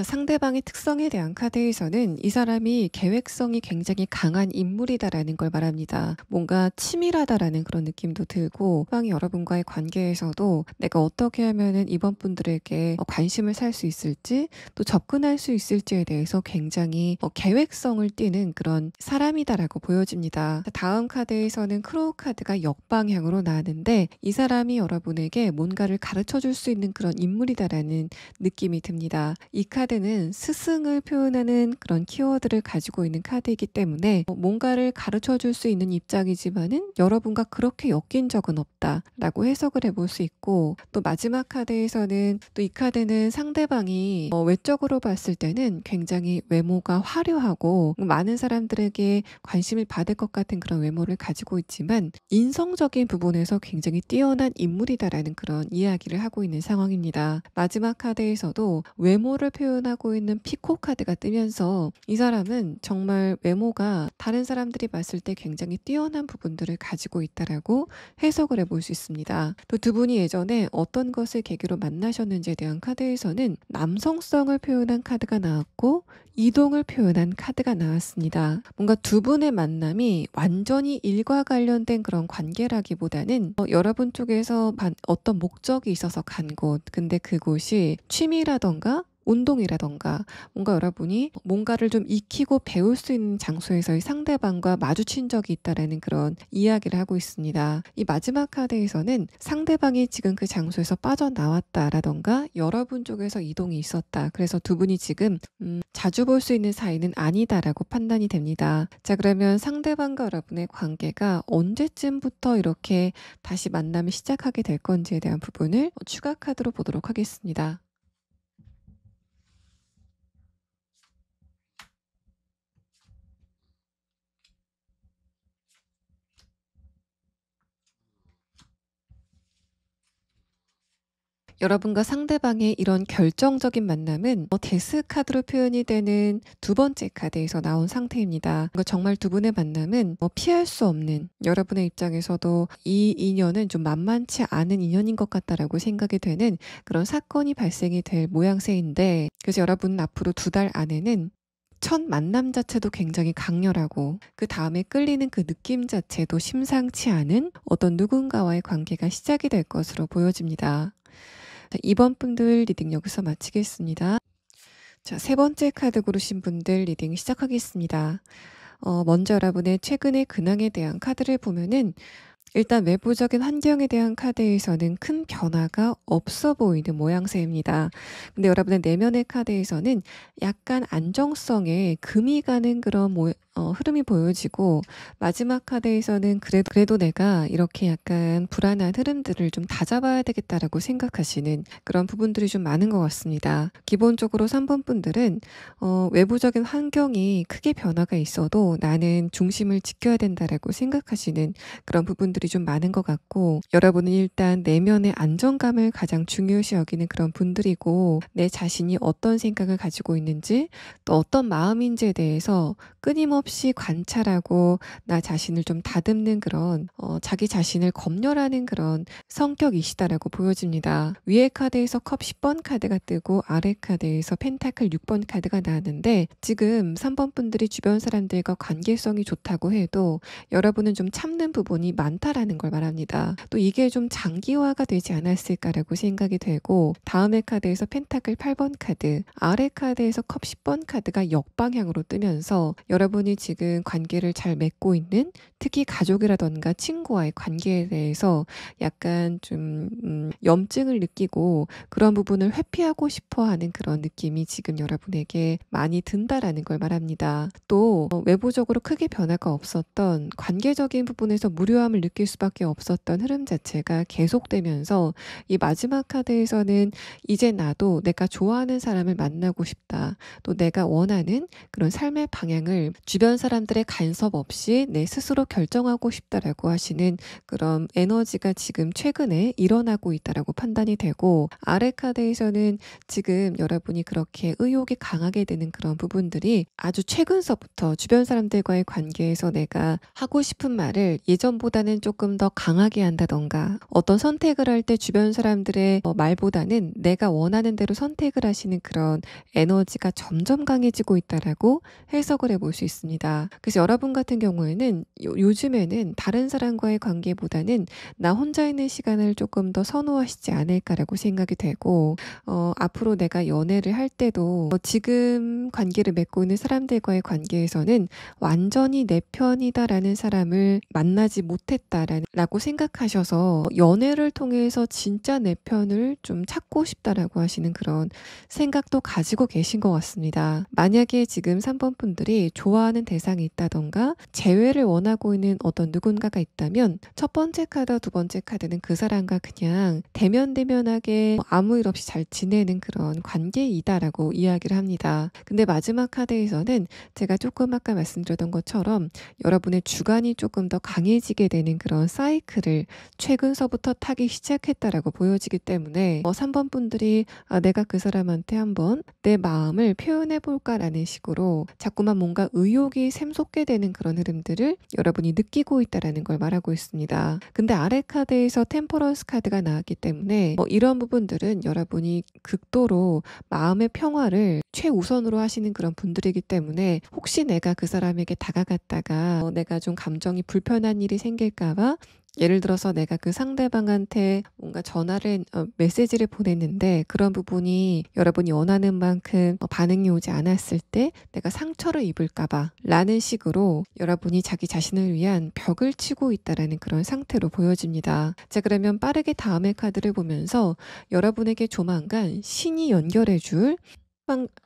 Speaker 1: 자, 상대방의 특성에 대한 카드에서는 이 사람이 계획성이 굉장히 강한 인물이다라는 걸 말합니다. 뭔가 치밀하다라는 그런 느낌도 들고, 상대방이 여러분과의 관계에서도 내가 어떻게 하면은 이번 분들에게 관심을 살 수 있을지, 또 접근할 수 있을지에 대해서 굉장히 계획성을 띠는 그런 사람이다라고 보여집니다. 자, 다음 카드에서는 크로우 카드가 역방향으로 나왔는데, 이 사람이 여러분에게 뭔가를 가르쳐 줄 수 있는 그런 인물이다라는 느낌이 듭니다. 이 카드는 스승을 표현하는 그런 키워드를 가지고 있는 카드이기 때문에 뭔가를 가르쳐 줄 수 있는 입장이지만은 여러분과 그렇게 엮인 적은 없다라고 해석을 해볼 수 있고, 또 마지막 카드에서는 또 이 카드는 상대방이 외적으로 봤을 때는 굉장히 외모가 화려하고 많은 사람들에게 관심을 받을 것 같은 그런 외모를 가지고 있지만 인성적인 부분에서 굉장히 뛰어난 인물이다라는 그런 이야기를 하고 있는 상황입니다. 마지막 카드에서도 외모를 표현하고 있는 피코 카드가 뜨면서 이 사람은 정말 외모가 다른 사람들이 봤을 때 굉장히 뛰어난 부분들을 가지고 있다라고 해석을 해볼 수 있습니다. 또 두 분이 예전에 어떤 것을 계기로 만나셨는지에 대한 카드에서는 남성성을 표현한 카드가 나왔고 이동을 표현한 카드가 나왔습니다. 뭔가 두 분의 만남이 완전히 일과 관련된 그런 관계라기보다는 여러분 쪽에서 어떤 목적이 있어서 간 곳, 근데 그곳이 취미라던가 운동이라던가 뭔가 여러분이 뭔가를 좀 익히고 배울 수 있는 장소에서의 상대방과 마주친 적이 있다라는 그런 이야기를 하고 있습니다. 이 마지막 카드에서는 상대방이 지금 그 장소에서 빠져나왔다라던가 여러분 쪽에서 이동이 있었다. 그래서 두 분이 지금 자주 볼 수 있는 사이는 아니다라고 판단이 됩니다. 자, 그러면 상대방과 여러분의 관계가 언제쯤부터 이렇게 다시 만남이 시작하게 될 건지에 대한 부분을 추가 카드로 보도록 하겠습니다. 여러분과 상대방의 이런 결정적인 만남은 데스 카드로 표현이 되는 두 번째 카드에서 나온 상태입니다. 정말 두 분의 만남은 피할 수 없는, 여러분의 입장에서도 이 인연은 좀 만만치 않은 인연인 것 같다라고 생각이 되는 그런 사건이 발생이 될 모양새인데, 그래서 여러분은 앞으로 2달 안에는 첫 만남 자체도 굉장히 강렬하고 그 다음에 끌리는 그 느낌 자체도 심상치 않은 어떤 누군가와의 관계가 시작이 될 것으로 보여집니다. 자, 이번 분들 리딩 여기서 마치겠습니다. 자, 세 번째 카드 고르신 분들 리딩 시작하겠습니다. 먼저 여러분의 최근의 근황에 대한 카드를 보면은 일단 외부적인 환경에 대한 카드에서는 큰 변화가 없어 보이는 모양새입니다. 근데 여러분의 내면의 카드에서는 약간 안정성에 금이 가는 그런 흐름이 보여지고, 마지막 카드에서는 그래도 내가 이렇게 약간 불안한 흐름들을 좀 다잡아야 되겠다라고 생각하시는 그런 부분들이 좀 많은 것 같습니다. 기본적으로 3번 분들은 외부적인 환경이 크게 변화가 있어도 나는 중심을 지켜야 된다라고 생각하시는 그런 부분들이 좀 많은 것 같고, 여러분은 일단 내면의 안정감을 가장 중요시 여기는 그런 분들이고, 내 자신이 어떤 생각을 가지고 있는지 또 어떤 마음인지에 대해서 끊임없이 관찰하고 나 자신을 좀 다듬는 그런 자기 자신을 검열하는 그런 성격이시다라고 보여집니다. 위에 카드에서 컵 10번 카드가 뜨고 아래 카드에서 펜타클 6번 카드가 나왔는데, 지금 3번 분들이 주변 사람들과 관계성이 좋다고 해도 여러분은 좀 참는 부분이 많다라는 걸 말합니다. 또 이게 좀 장기화가 되지 않았을까라고 생각이 되고, 다음에 카드에서 펜타클 8번 카드, 아래 카드에서 컵 10번 카드가 역방향으로 뜨면서 여러분이 지금 관계를 잘 맺고 있는, 특히 가족이라던가 친구와의 관계에 대해서 약간 좀 염증을 느끼고 그런 부분을 회피하고 싶어 하는 그런 느낌이 지금 여러분에게 많이 든다라는 걸 말합니다. 또 외부적으로 크게 변화가 없었던, 관계적인 부분에서 무료함을 느낄 수밖에 없었던 흐름 자체가 계속되면서 이 마지막 카드에서는 이제 나도 내가 좋아하는 사람을 만나고 싶다, 또 내가 원하는 그런 삶의 방향을 주변 사람들의 간섭 없이 내 스스로 결정하고 싶다라고 하시는 그런 에너지가 지금 최근에 일어나고 있다라고 판단이 되고, 아래 카드에서는 지금 여러분이 그렇게 의욕이 강하게 되는 그런 부분들이 아주 최근서부터 주변 사람들과의 관계에서 내가 하고 싶은 말을 예전보다는 조금 더 강하게 한다던가, 어떤 선택을 할 때 주변 사람들의 말보다는 내가 원하는 대로 선택을 하시는 그런 에너지가 점점 강해지고 있다라고 해석을 해볼 수 있습니다. 그래서 여러분 같은 경우에는 요즘에는 다른 사람과의 관계보다는 나 혼자 있는 시간을 조금 더 선호하시지 않을까라고 생각이 되고, 앞으로 내가 연애를 할 때도 지금 관계를 맺고 있는 사람들과의 관계에서는 완전히 내 편이다라는 사람을 만나지 못했다라고 생각하셔서 연애를 통해서 진짜 내 편을 좀 찾고 싶다라고 하시는 그런 생각도 가지고 계신 것 같습니다. 만약에 지금 3번 분들이 좋아하는 대상이 있다던가 재회를 원하고 있는 어떤 누군가가 있다면, 첫 번째 카드, 두 번째 카드는 그 사람과 그냥 대면대면하게 아무 일 없이 잘 지내는 그런 관계이다라고 이야기를 합니다. 근데 마지막 카드에서는 제가 조금 아까 말씀드렸던 것처럼 여러분의 주관이 조금 더 강해지게 되는 그런 사이클을 최근서부터 타기 시작했다라고 보여지기 때문에 3번 분들이 내가 그 사람한테 한번 내 마음을 표현해 볼까라는 식으로 자꾸만 뭔가 의욕이 샘솟게 되는 그런 흐름들을 여러분이 느끼고 있다라는 걸 말하고 있습니다. 근데 아래 카드에서 템퍼런스 카드가 나왔기 때문에 이런 부분들은 여러분이 극도로 마음의 평화를 최우선으로 하시는 그런 분들이기 때문에, 혹시 내가 그 사람에게 다가갔다가 내가 좀 감정이 불편한 일이 생길까봐, 예를 들어서 내가 그 상대방한테 뭔가 전화를 메시지를 보냈는데 그런 부분이 여러분이 원하는 만큼 반응이 오지 않았을 때 내가 상처를 입을까 봐 라는 식으로 여러분이 자기 자신을 위한 벽을 치고 있다라는 그런 상태로 보여집니다. 자, 그러면 빠르게 다음의 카드를 보면서 여러분에게 조만간 신이 연결해 줄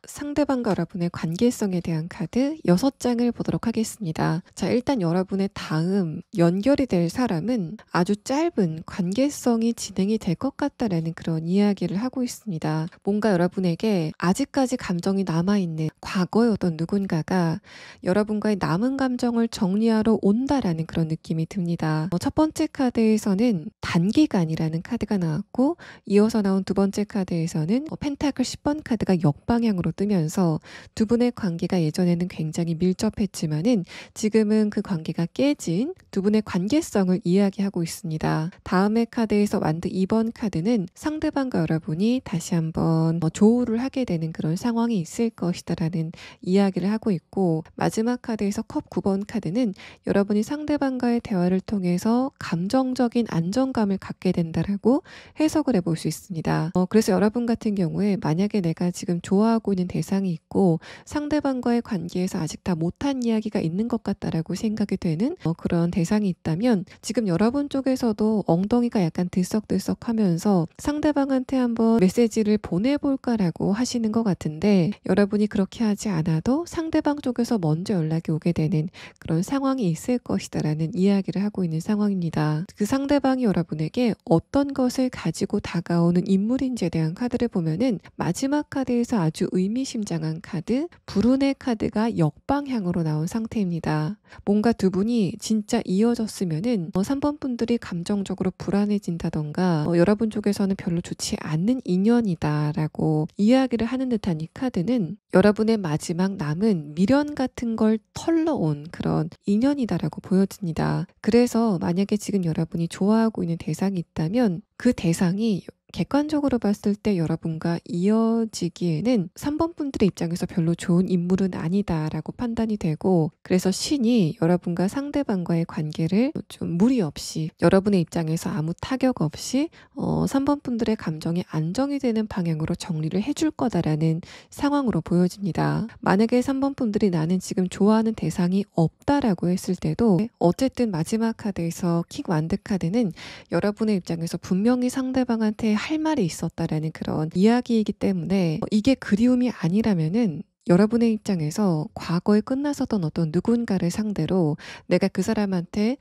Speaker 1: 상대방과 여러분의 관계성에 대한 카드 6장을 보도록 하겠습니다. 자, 일단 여러분의 다음 연결이 될 사람은 아주 짧은 관계성이 진행이 될 것 같다라는 그런 이야기를 하고 있습니다. 뭔가 여러분에게 아직까지 감정이 남아있는 과거의 어떤 누군가가 여러분과의 남은 감정을 정리하러 온다라는 그런 느낌이 듭니다. 첫 번째 카드에서는 단기간이라는 카드가 나왔고, 이어서 나온 두 번째 카드에서는 펜타클 10번 카드가 역방향으로 뜨면서 두 분의 관계가 예전에는 굉장히 밀접했지만은 지금은 그 관계가 깨진 두 분의 관계성을 이야기하고 있습니다. 다음의 카드에서 완드 2번 카드는 상대방과 여러분이 다시 한번 조우를 하게 되는 그런 상황이 있을 것이다라는 이야기를 하고 있고, 마지막 카드에서 컵 9번 카드는 여러분이 상대방과의 대화를 통해서 감정적인 안정감을 갖게 된다라고 해석을 해볼 수 있습니다. 그래서 여러분 같은 경우에 만약에 내가 지금 좋아하고 있는 대상이 있고 상대방과의 관계에서 아직 다 못한 이야기가 있는 것 같다라고 생각이 되는 그런 대상이 있다면, 지금 여러분 쪽에서도 엉덩이가 약간 들썩들썩하면서 상대방한테 한번 메시지를 보내볼까라고 하시는 것 같은데, 여러분이 그렇게 하지 않아도 상대방 쪽에서 먼저 연락이 오게 되는 그런 상황이 있을 것이다라는 이야기를 하고 있는 상황입니다. 그 상대방이 여러분에게 어떤 것을 가지고 다가오는 인물인지에 대한 카드를 보면은 마지막 카드에서 아주 의미심장한 카드, 불운의 카드가 역방향으로 나온 상태입니다. 뭔가 두 분이 진짜 이어졌으면은 3번 분들이 감정적으로 불안해진다던가 여러분 쪽에서는 별로 좋지 않는 인연이다라고 이야기를 하는 듯한 이 카드는 여러분의 마지막 남은 미련 같은 걸 털러온 그런 인연이다라고 보여집니다. 그래서 만약에 지금 여러분이 좋아하고 있는 대상이 있다면 그 대상이 객관적으로 봤을 때 여러분과 이어지기에는 3번 분들의 입장에서 별로 좋은 인물은 아니다라고 판단이 되고, 그래서 신이 여러분과 상대방과의 관계를 좀 무리 없이, 여러분의 입장에서 아무 타격 없이 3번 분들의 감정이 안정이 되는 방향으로 정리를 해줄 거다라는 상황으로 보여집니다. 만약에 3번 분들이 나는 지금 좋아하는 대상이 없다라고 했을 때도 어쨌든 마지막 카드에서 킹 완드 카드는 여러분의 입장에서 분명히 상대방한테 할 말이 있었다라는 그런 이야기이기 때문에 이게 그리움이 아니라면은 여러분의 입장에서 과거에 끝났었던 어떤 누군가를 상대로 내가 그 사람한테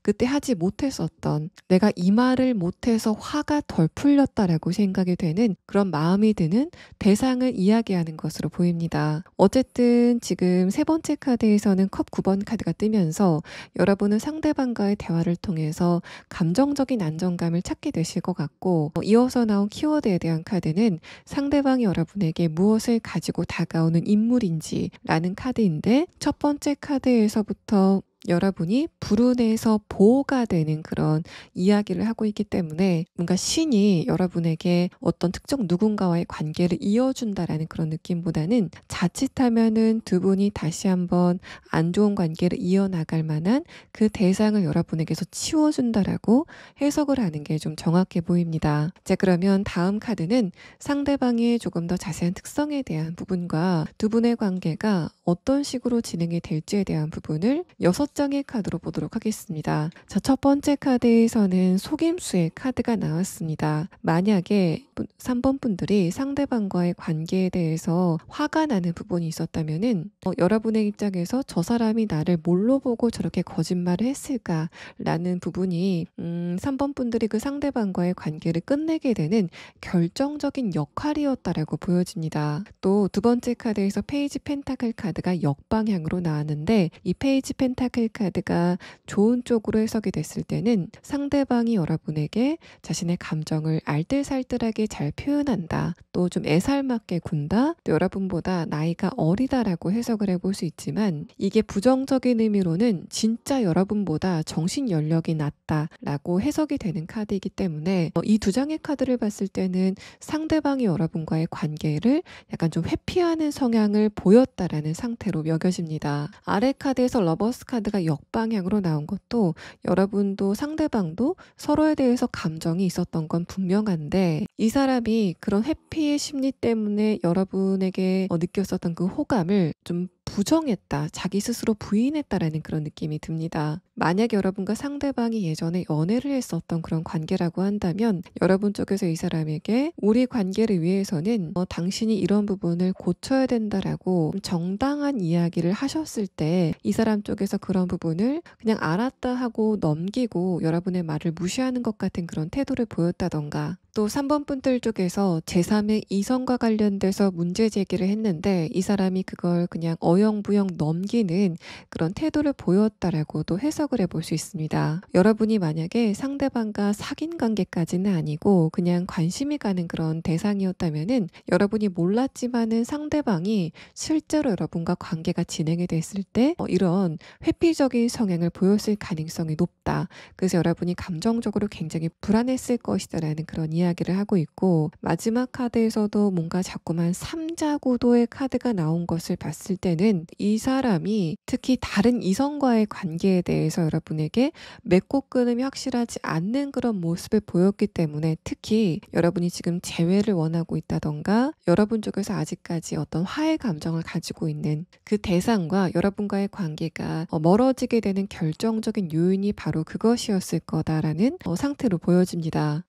Speaker 1: 그때 하지 못했었던, 내가 이 말을 못해서 화가 덜 풀렸다라고 생각이 되는 그런 마음이 드는 대상을 이야기하는 것으로 보입니다. 어쨌든 지금 세 번째 카드에서는 컵 9번 카드가 뜨면서 여러분은 상대방과의 대화를 통해서 감정적인 안정감을 찾게 되실 것 같고, 이어서 나온 키워드에 대한 카드는 상대방이 여러분에게 무엇을 가지고 다가오는 인물인지 라는 카드인데, 첫 번째 카드에서부터 여러분이 불운에서 보호가 되는 그런 이야기를 하고 있기 때문에 뭔가 신이 여러분에게 어떤 특정 누군가와의 관계를 이어준다라는 그런 느낌보다는 자칫하면은 두 분이 다시 한번 안 좋은 관계를 이어나갈 만한 그 대상을 여러분에게서 치워준다라고 해석을 하는 게 좀 정확해 보입니다. 자, 그러면 다음 카드는 상대방의 조금 더 자세한 특성에 대한 부분과 두 분의 관계가 어떤 식으로 진행이 될지에 대한 부분을 6장의 카드로 보도록 하겠습니다. 자, 첫 번째 카드에서는 속임수의 카드가 나왔습니다. 만약에 3번 분들이 상대방과의 관계에 대해서 화가 나는 부분이 있었다면은 여러분의 입장에서 저 사람이 나를 뭘로 보고 저렇게 거짓말을 했을까라는 부분이 3번 분들이 그 상대방과의 관계를 끝내게 되는 결정적인 역할이었다라고 보여집니다. 또 두 번째 카드에서 페이지 펜타클 카드가 역방향으로 나왔는데, 이 페이지 펜타클 카드가 좋은 쪽으로 해석이 됐을 때는 상대방이 여러분에게 자신의 감정을 알뜰살뜰하게 잘 표현한다, 또 좀 애살맞게 군다, 또 여러분보다 나이가 어리다라고 해석을 해볼 수 있지만, 이게 부정적인 의미로는 진짜 여러분보다 정신 연령이 낮다라고 해석이 되는 카드이기 때문에 이 두 장의 카드를 봤을 때는 상대방이 여러분과의 관계를 약간 좀 회피하는 성향을 보였다라는 상태로 여겨집니다. 아래 카드에서 러버스 카드가 역방향으로 나온 것도 여러분도 상대방도 서로에 대해서 감정이 있었던 건 분명한데, 이 사람이 그런 회피의 심리 때문에 여러분에게 느꼈었던 그 호감을 좀 부정했다, 자기 스스로 부인했다라는 그런 느낌이 듭니다. 만약 여러분과 상대방이 예전에 연애를 했었던 그런 관계라고 한다면 여러분 쪽에서 이 사람에게 우리 관계를 위해서는 당신이 이런 부분을 고쳐야 된다라고 정당한 이야기를 하셨을 때 이 사람 쪽에서 그런 부분을 그냥 알았다 하고 넘기고 여러분의 말을 무시하는 것 같은 그런 태도를 보였다던가, 또 3번 분들 쪽에서 제3의 이성과 관련돼서 문제 제기를 했는데 이 사람이 그걸 그냥 어영부영 넘기는 그런 태도를 보였다라고도 해석을 해볼 수 있습니다. 여러분이 만약에 상대방과 사귄 관계까지는 아니고 그냥 관심이 가는 그런 대상이었다면은 여러분이 몰랐지만은 상대방이 실제로 여러분과 관계가 진행이 됐을 때 이런 회피적인 성향을 보였을 가능성이 높다. 그래서 여러분이 감정적으로 굉장히 불안했을 것이다라는 그런 이야기를 하고 있고, 마지막 카드에서도 뭔가 자꾸만 3자 구도의 카드가 나온 것을 봤을 때는 이 사람이 특히 다른 이성과의 관계에 대해서 여러분에게 맺고 끊음이 확실하지 않는 그런 모습을 보였기 때문에, 특히 여러분이 지금 재회를 원하고 있다던가 여러분 쪽에서 아직까지 어떤 화해 감정을 가지고 있는 그 대상과 여러분과의 관계가 멀어지게 되는 결정적인 요인이 바로 그것이었을 거다라는 상태로 보여집니다.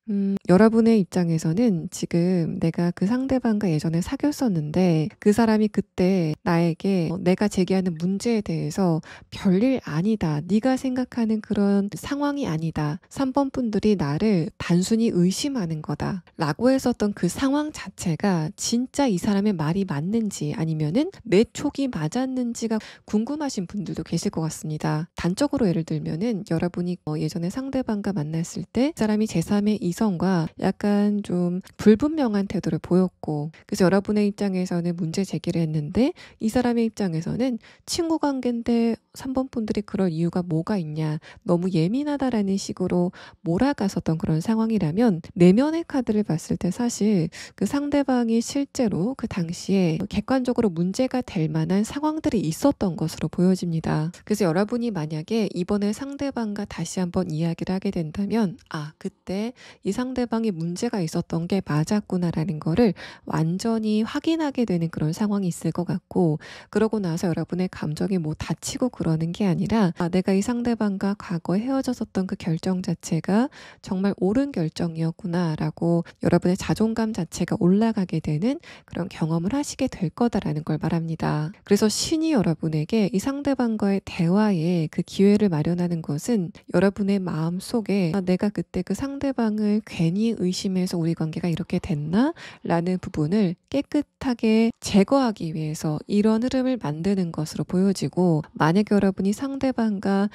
Speaker 1: 여러분의 입장에서는 지금 내가 그 상대방과 예전에 사귀었었는데 그 사람이 그때 나에게 내가 제기하는 문제에 대해서 별일 아니다, 네가 생각하는 그런 상황이 아니다, 3번 분들이 나를 단순히 의심하는 거다 라고 했었던 그 상황 자체가 진짜 이 사람의 말이 맞는지 아니면은 내 촉이 맞았는지가 궁금하신 분들도 계실 것 같습니다. 단적으로 예를 들면은 여러분이 예전에 상대방과 만났을 때 사람이 제3의 이성과 약간 좀 불분명한 태도를 보였고, 그래서 여러분의 입장에서는 문제 제기를 했는데 이 사람의 입장에서는 친구 관계인데 3번 분들이 그럴 이유가 뭐가 있냐, 너무 예민하다라는 식으로 몰아갔었던 그런 상황이라면, 내면의 카드를 봤을 때 사실 그 상대방이 실제로 그 당시에 객관적으로 문제가 될 만한 상황들이 있었던 것으로 보여집니다. 그래서 여러분이 만약에 이번에 상대방과 다시 한번 이야기를 하게 된다면, 그때 이 상대방 상대방이 문제가 있었던 게 맞았구나라는 거를 완전히 확인하게 되는 그런 상황이 있을 것 같고, 그러고 나서 여러분의 감정이 뭐 다치고 그러는 게 아니라 내가 이 상대방과 과거에 헤어졌었던 그 결정 자체가 정말 옳은 결정이었구나라고 여러분의 자존감 자체가 올라가게 되는 그런 경험을 하시게 될 거다라는 걸 말합니다. 그래서 신이 여러분에게 이 상대방과의 대화에 그 기회를 마련하는 것은 여러분의 마음 속에 내가 그때 그 상대방을 괜히 의심해서 우리 관계가 이렇게 됐나? 라는 부분을 깨끗하게 제거하기 위해서 이런 흐름을 만드는 것으로 보여지고, 만약에 여러분이 상대방과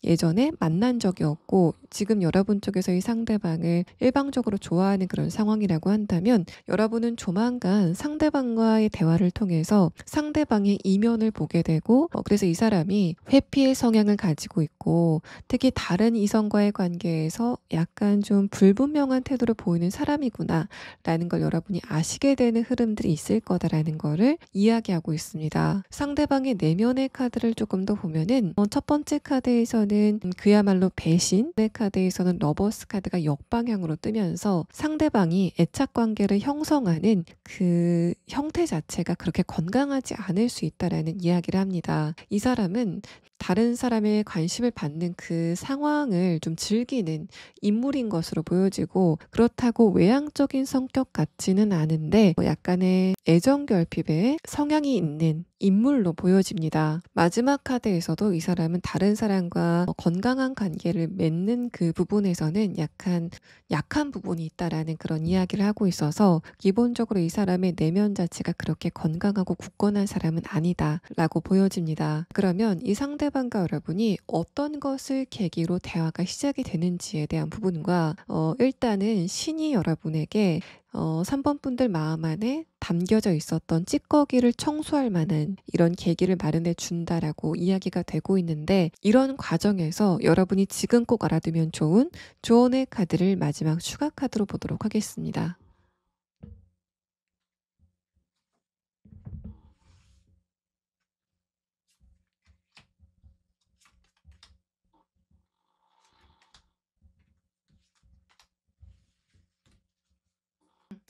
Speaker 1: 예전에 만난 적이 없고 지금 여러분 쪽에서 이 상대방을 일방적으로 좋아하는 그런 상황이라고 한다면, 여러분은 조만간 상대방과의 대화를 통해서 상대방의 이면을 보게 되고, 그래서 이 사람이 회피의 성향을 가지고 있고 특히 다른 이성과의 관계에서 약간 좀 불분명한 태도를 보이는 사람이구나 라는 걸 여러분이 아시게 되는 흐름들이 있을 거다라는 거를 이야기하고 있습니다. 상대방의 내면의 카드를 조금 더 보면은 첫 번째 카드에서는 그야말로 배신, 네 카드에서는 러버스 카드가 역방향으로 뜨면서 상대방이 애착 관계를 형성하는 그 형태 자체가 그렇게 건강하지 않을 수 있다라는 이야기를 합니다. 이 사람은 다른 사람의 관심을 받는 그 상황을 좀 즐기는 인물인 것으로 보여지고, 그렇다고 외향적인 성격 같지는 않은데 약간의 애정 결핍의 성향이 있는 인물로 보여집니다. 마지막 카드에서도 이 사람은 다른 사람과 건강한 관계를 맺는 그 부분에서는 약한 부분이 있다라는 그런 이야기를 하고 있어서, 기본적으로 이 사람의 내면 자체가 그렇게 건강하고 굳건한 사람은 아니다 라고 보여집니다. 그러면 이 상대방과 여러분이 어떤 것을 계기로 대화가 시작이 되는지에 대한 부분과 일단은 신이 여러분에게 3번 분들 마음 안에 담겨져 있었던 찌꺼기를 청소할 만한 이런 계기를 마련해 준다라고 이야기가 되고 있는데, 이런 과정에서 여러분이 지금 꼭 알아두면 좋은 조언의 카드를 마지막 추가 카드로 보도록 하겠습니다.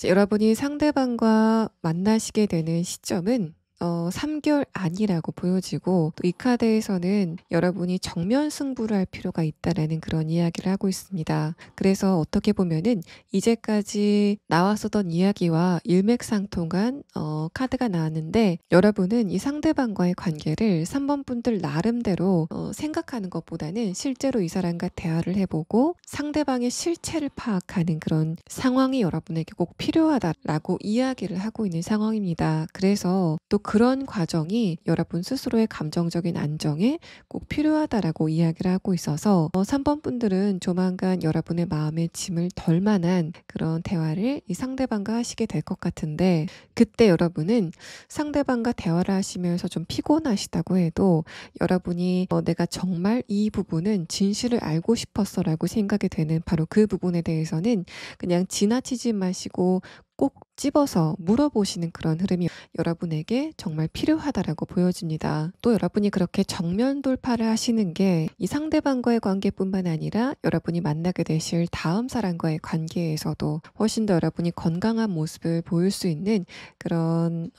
Speaker 1: 여러분이 상대방과 만나시게 되는 시점은 3개월 안이라고 보여지고, 또 이 카드에서는 여러분이 정면 승부를 할 필요가 있다라는 그런 이야기를 하고 있습니다. 그래서 어떻게 보면은 이제까지 나왔었던 이야기와 일맥상통한 카드가 나왔는데, 여러분은 이 상대방과의 관계를 3번 분들 나름대로 생각하는 것보다는 실제로 이 사람과 대화를 해보고 상대방의 실체를 파악하는 그런 상황이 여러분에게 꼭 필요하다라고 이야기를 하고 있는 상황입니다. 그래서 또 그런 과정이 여러분 스스로의 감정적인 안정에 꼭 필요하다라고 이야기를 하고 있어서 3번 분들은 조만간 여러분의 마음의 짐을 덜 만한 그런 대화를 이 상대방과 하시게 될 것 같은데, 그때 여러분은 상대방과 대화를 하시면서 좀 피곤하시다고 해도 여러분이 내가 정말 이 부분은 진실을 알고 싶었어 라고 생각이 되는 바로 그 부분에 대해서는 그냥 지나치지 마시고 꼭 집어서 물어보시는 그런 흐름이 여러분에게 정말 필요하다라고 보여집니다. 또 여러분이 그렇게 정면 돌파를 하시는 게 이 상대방과의 관계뿐만 아니라 여러분이 만나게 되실 다음 사람과의 관계에서도 훨씬 더 여러분이 건강한 모습을 보일 수 있는 그런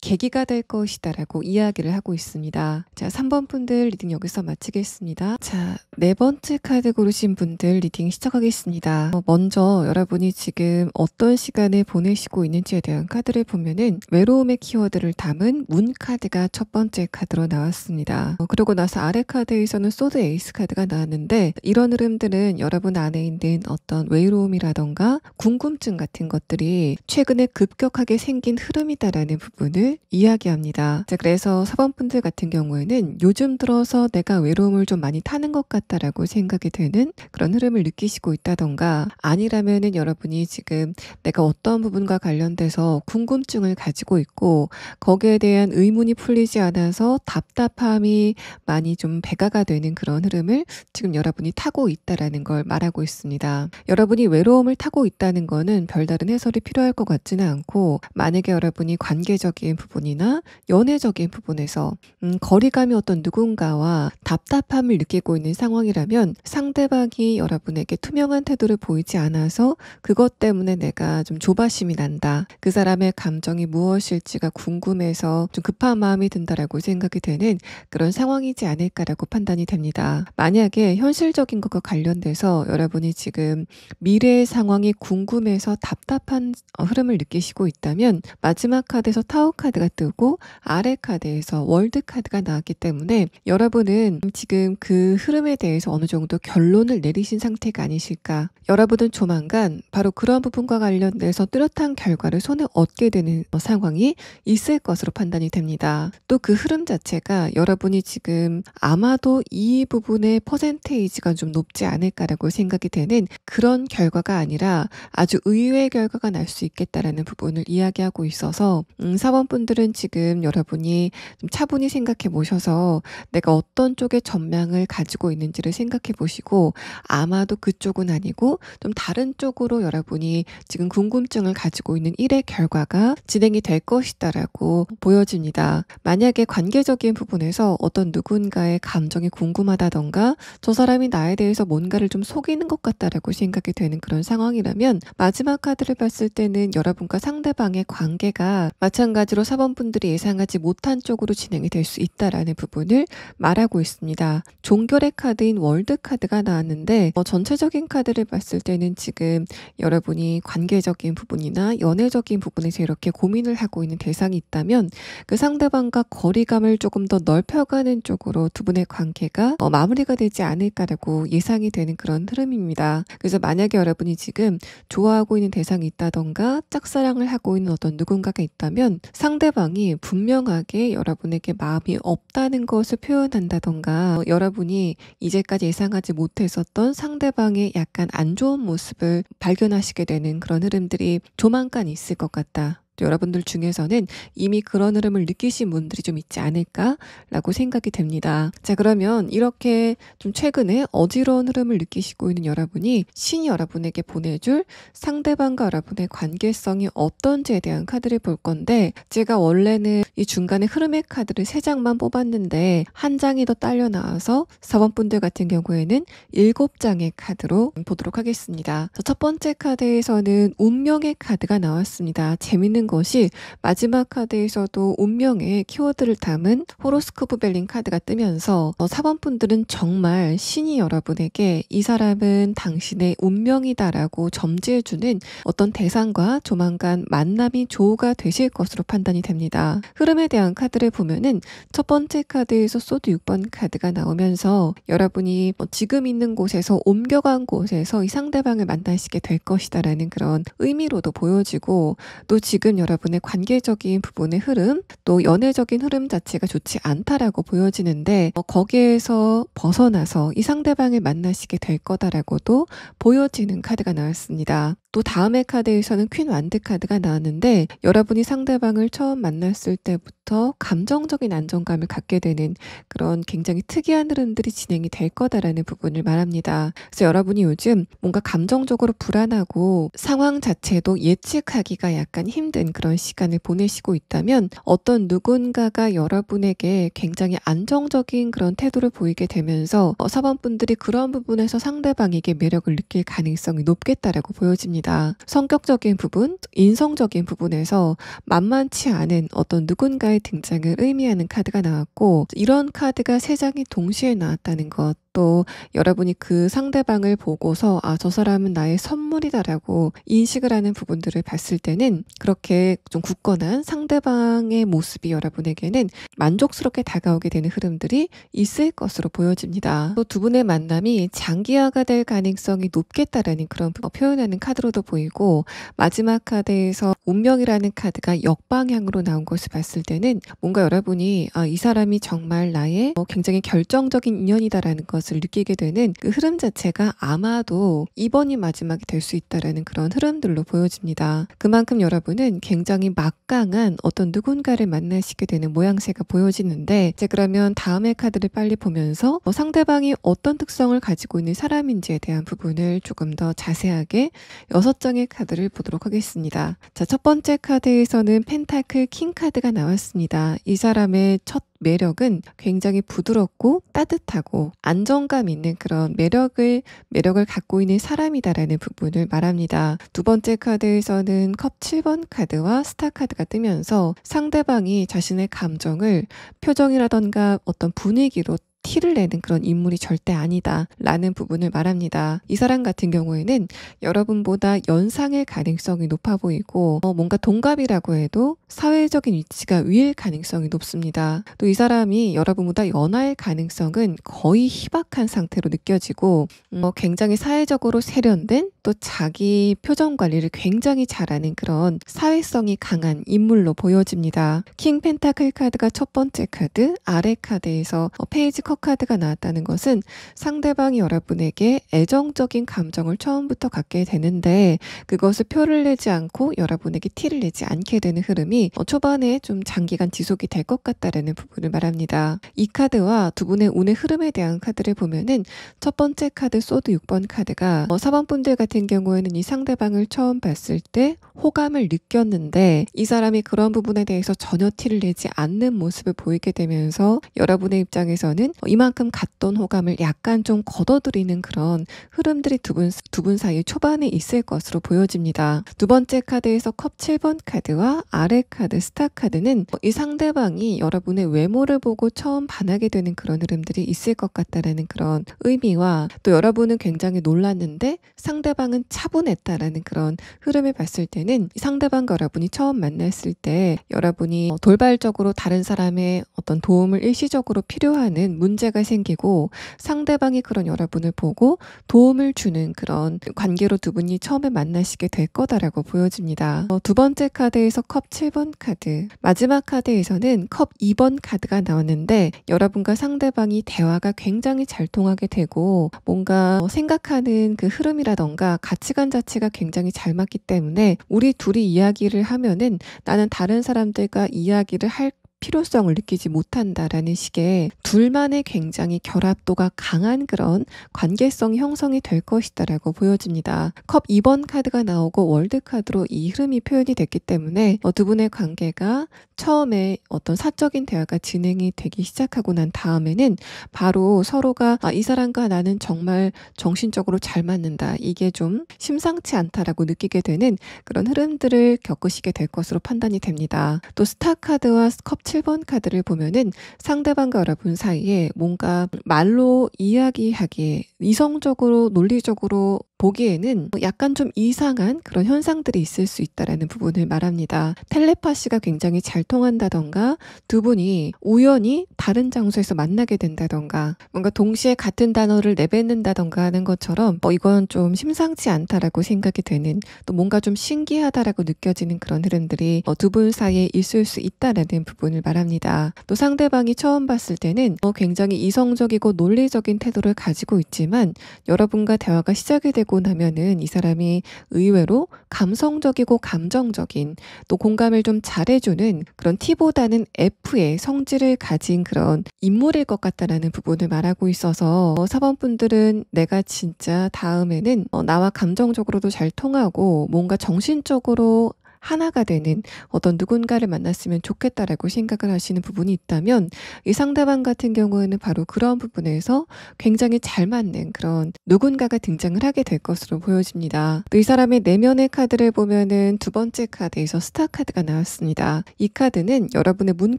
Speaker 1: 계기가 될 것이다라고 이야기를 하고 있습니다. 자, 3번 분들 리딩 여기서 마치겠습니다. 자, 네 번째 카드 고르신 분들 리딩 시작하겠습니다. 먼저 여러분이 지금 어떤 시간을 보내시고 있는지에 대한 카드를 보면은 외로움의 키워드를 담은 문 카드가 첫 번째 카드로 나왔습니다. 그러고 나서 아래 카드에서는 소드 에이스 카드가 나왔는데, 이런 흐름들은 여러분 안에 있는 어떤 외로움이라던가 궁금증 같은 것들이 최근에 급격하게 생긴 흐름이다라는 부분을 이야기합니다. 자, 그래서 4번 분들 같은 경우에는 요즘 들어서 내가 외로움을 좀 많이 타는 것 같다라고 생각이 되는 그런 흐름을 느끼시고 있다던가, 아니라면은 여러분이 지금 내가 어떤 부분과 관련돼서 궁금증을 가지고 있고 거기에 대한 의문이 풀리지 않아서 답답함이 많이 좀 배가가 되는 그런 흐름을 지금 여러분이 타고 있다라는 걸 말하고 있습니다. 여러분이 외로움을 타고 있다는 거는 별다른 해설이 필요할 것 같지는 않고, 만약에 여러분이 관계적인 부분이나 연애적인 부분에서 거리감이 어떤 누군가와 답답함을 느끼고 있는 상황이라면 상대방이 여러분에게 투명한 태도를 보이지 않아서 그것 때문에 내가 좀 조바심이 난다. 그 사람의 감정이 무엇일지가 궁금해서 좀 급한 마음이 든다라고 생각이 되는 그런 상황이지 않을까라고 판단이 됩니다. 만약에 현실적인 것과 관련돼서 여러분이 지금 미래의 상황이 궁금해서 답답한 흐름을 느끼시고 있다면 마지막 카드에서 타워 카드가 뜨고 아래 카드에서 월드 카드가 나왔기 때문에 여러분은 지금 그 흐름에 대해서 어느 정도 결론을 내리신 상태가 아니실까. 여러분은 조만간 바로 그런 부분과 관련돼서 뚜렷한 결과를 손에 얻게 되는 상황이 있을 것으로 판단이 됩니다. 또 그 흐름 자체가 여러분이 지금 아마도 이 부분의 퍼센테이지가 좀 높지 않을까라고 생각이 되는 그런 결과가 아니라 아주 의외의 결과가 날 수 있겠다라는 부분을 이야기하고 있어서 사원분들은 지금 여러분이 좀 차분히 생각해 보셔서 내가 어떤 쪽의 전망을 가지고 있는지를 생각해 보시고 아마도 그쪽은 아니고 좀 다른 쪽으로 여러분이 지금 궁금증을 가지고 있는 일의 결과가 진행이 될 것이다라고 보여집니다. 만약에 관계적인 부분에서 어떤 누군가의 감정이 궁금하다던가 저 사람이 나에 대해서 뭔가를 좀 속이는 것 같다라고 생각이 되는 그런 상황이라면 마지막 카드를 봤을 때는 여러분과 상대방의 관계가 마찬가지로 사원분들이 예상하지 못한 쪽으로 진행이 될 수 있다라는 부분을 말하고 있습니다. 종결의 카드인 월드 카드가 나왔는데 전체적인 카드를 봤을 때는 지금 여러분이 관계적인 부분이나 연애적인 부분에서 이렇게 고민을 하고 있는 대상이 있다면 그 상대방과 거리감을 조금 더 넓혀가는 쪽으로 두 분의 관계가 마무리가 되지 않을까라고 예상이 되는 그런 흐름입니다. 그래서 만약에 여러분이 지금 좋아하고 있는 대상이 있다던가 짝사랑을 하고 있는 어떤 누군가가 있다면 상대방이 분명하게 여러분에게 마음이 없다는 것을 표현한다던가 여러분이 이제까지 예상하지 못했었던 상대방의 약간 안 좋은 모습을 발견하시게 되는 그런 흐름들이 조만간 있을 것 같다. 여러분들 중에서는 이미 그런 흐름을 느끼신 분들이 좀 있지 않을까라고 생각이 됩니다. 자, 그러면 이렇게 좀 최근에 어지러운 흐름을 느끼시고 있는 여러분이 신이 여러분에게 보내줄 상대방과 여러분의 관계성이 어떤지에 대한 카드를 볼 건데 제가 원래는 이 중간에 흐름의 카드를 3장만 뽑았는데 한 장이 더 딸려 나와서 사원분들 같은 경우에는 7장의 카드로 보도록 하겠습니다. 첫 번째 카드에서는 운명의 카드가 나왔습니다. 재밌는 것이 마지막 카드에서도 운명의 키워드를 담은 호로스코프 벨링 카드가 뜨면서 사원분들은 정말 신이 여러분에게 이 사람은 당신의 운명이다라고 점지해주는 어떤 대상과 조만간 만남이 조우가 되실 것으로 판단이 됩니다. 흐름에 대한 카드를 보면은 첫 번째 카드에서 소드 6번 카드가 나오면서 여러분이 지금 있는 곳에서 옮겨간 곳에서 이 상대방을 만나시게 될 것이다라는 그런 의미로도 보여지고 또 지금 여러분의 관계적인 부분의 흐름 또 연애적인 흐름 자체가 좋지 않다라고 보여지는데 거기에서 벗어나서 이 상대방을 만나시게 될 거다라고도 보여지는 카드가 나왔습니다. 또 다음의 카드에서는 퀸 완드 카드가 나왔는데 여러분이 상대방을 처음 만났을 때부터 감정적인 안정감을 갖게 되는 그런 굉장히 특이한 흐름들이 진행이 될 거다라는 부분을 말합니다. 그래서 여러분이 요즘 뭔가 감정적으로 불안하고 상황 자체도 예측하기가 약간 힘든 그런 시간을 보내시고 있다면 어떤 누군가가 여러분에게 굉장히 안정적인 그런 태도를 보이게 되면서 사원분들이 그런 부분에서 상대방에게 매력을 느낄 가능성이 높겠다라고 보여집니다. 성격적인 부분, 인성적인 부분에서 만만치 않은 어떤 누군가의 등장을 의미하는 카드가 나왔고 이런 카드가 3장이 동시에 나왔다는 것 또 여러분이 그 상대방을 보고서 아, 저 사람은 나의 선물이다라고 인식을 하는 부분들을 봤을 때는 그렇게 좀 굳건한 상대방의 모습이 여러분에게는 만족스럽게 다가오게 되는 흐름들이 있을 것으로 보여집니다. 또 두 분의 만남이 장기화가 될 가능성이 높겠다라는 그런 표현하는 카드로도 보이고 마지막 카드에서 운명이라는 카드가 역방향으로 나온 것을 봤을 때는 뭔가 여러분이 아, 이 사람이 정말 나의 굉장히 결정적인 인연이다라는 것을 것을 느끼게 되는 그 흐름 자체가 아마도 이번이 마지막이 될 수 있다라는 그런 흐름들로 보여집니다. 그만큼 여러분은 굉장히 막강한 어떤 누군가를 만나시게 되는 모양새가 보여지는데, 이제 그러면 다음의 카드를 빨리 보면서 상대방이 어떤 특성을 가지고 있는 사람인지에 대한 부분을 조금 더 자세하게 6장의 카드를 보도록 하겠습니다. 자, 첫 번째 카드에서는 펜타클 킹 카드가 나왔습니다. 이 사람의 첫 매력은 굉장히 부드럽고 따뜻하고 안정감 있는 그런 매력을 갖고 있는 사람이다라는 부분을 말합니다. 두 번째 카드에서는 컵 7번 카드와 스타 카드가 뜨면서 상대방이 자신의 감정을 표정이라던가 어떤 분위기로 티를 내는 그런 인물이 절대 아니다 라는 부분을 말합니다. 이 사람 같은 경우에는 여러분보다 연상일 가능성이 높아 보이고 뭔가 동갑이라고 해도 사회적인 위치가 위일 가능성이 높습니다. 또 이 사람이 여러분보다 연하일 가능성은 거의 희박한 상태로 느껴지고 굉장히 사회적으로 세련된, 또 자기 표정 관리를 굉장히 잘하는 그런 사회성이 강한 인물로 보여집니다. 킹 펜타클 카드가 첫 번째 카드, 아래 카드에서 페이지 컵 카드가 나왔다는 것은 상대방이 여러분에게 애정적인 감정을 처음부터 갖게 되는데, 그것을 표를 내지 않고 여러분에게 티를 내지 않게 되는 흐름이 초반에 좀 장기간 지속이 될 것 같다라는 부분을 말합니다. 이 카드와 두 분의 운의 흐름에 대한 카드를 보면은 첫 번째 카드 소드 6번 카드가 4번 분들 같은 경우에는 이 상대방을 처음 봤을 때 호감을 느꼈는데, 이 사람이 그런 부분에 대해서 전혀 티를 내지 않는 모습을 보이게 되면서 여러분의 입장에서는 이만큼 갔던 호감을 약간 좀 걷어들이는 그런 흐름들이 두 분 사이에 초반에 있을 것으로 보여집니다. 두 번째 카드에서 컵 7번 카드와 아래 카드 스타 카드는 이 상대방이 여러분의 외모를 보고 처음 반하게 되는 그런 흐름들이 있을 것 같다라는 그런 의미와, 또 여러분은 굉장히 놀랐는데 상대방은 차분했다라는 그런 흐름을 봤을 때는 이 상대방과 여러분이 처음 만났을 때 여러분이 돌발적으로 다른 사람의 어떤 도움을 일시적으로 필요하는 문제가 생기고, 상대방이 그런 여러분을 보고 도움을 주는 그런 관계로 두 분이 처음에 만나시게 될 거다라고 보여집니다. 두 번째 카드에서 컵 7번 카드, 마지막 카드에서는 컵 2번 카드가 나왔는데, 여러분과 상대방이 대화가 굉장히 잘 통하게 되고 뭔가 생각하는 그 흐름이라던가 가치관 자체가 굉장히 잘 맞기 때문에 우리 둘이 이야기를 하면은 나는 다른 사람들과 이야기를 할 필요성을 느끼지 못한다라는 식의 둘만의 굉장히 결합도가 강한 그런 관계성이 형성이 될 것이다라고 보여집니다. 컵 2번 카드가 나오고 월드 카드로 이 흐름이 표현이 됐기 때문에 두 분의 관계가 처음에 어떤 사적인 대화가 진행이 되기 시작하고 난 다음에는 바로 서로가 이 사람과 나는 정말 정신적으로 잘 맞는다, 이게 좀 심상치 않다라고 느끼게 되는 그런 흐름들을 겪으시게 될 것으로 판단이 됩니다. 또 스타 카드와 컵 7번 카드를 보면은 상대방과 여러분 사이에 뭔가 말로 이야기하기에 이성적으로 논리적으로 보기에는 약간 좀 이상한 그런 현상들이 있을 수 있다라는 부분을 말합니다. 텔레파시가 굉장히 잘 통한다던가, 두 분이 우연히 다른 장소에서 만나게 된다던가, 뭔가 동시에 같은 단어를 내뱉는다던가 하는 것처럼 이건 좀 심상치 않다라고 생각이 되는, 또 뭔가 좀 신기하다라고 느껴지는 그런 흐름들이 두 분 사이에 있을 수 있다라는 부분을 말합니다. 또 상대방이 처음 봤을 때는 굉장히 이성적이고 논리적인 태도를 가지고 있지만 여러분과 대화가 시작이 되고 나면은 이 사람이 의외로 감성적이고 감정적인, 또 공감을 좀 잘해주는 그런 T보다는 F의 성질을 가진 그런 인물일 것 같다라는 부분을 말하고 있어서 4번 분들은 내가 진짜 다음에는 나와 감정적으로도 잘 통하고 뭔가 정신적으로 하나가 되는 어떤 누군가를 만났으면 좋겠다라고 생각을 하시는 부분이 있다면, 이 상대방 같은 경우에는 바로 그런 부분에서 굉장히 잘 맞는 그런 누군가가 등장을 하게 될 것으로 보여집니다. 또 이 사람의 내면의 카드를 보면은 두 번째 카드에서 스타 카드가 나왔습니다. 이 카드는 여러분의 문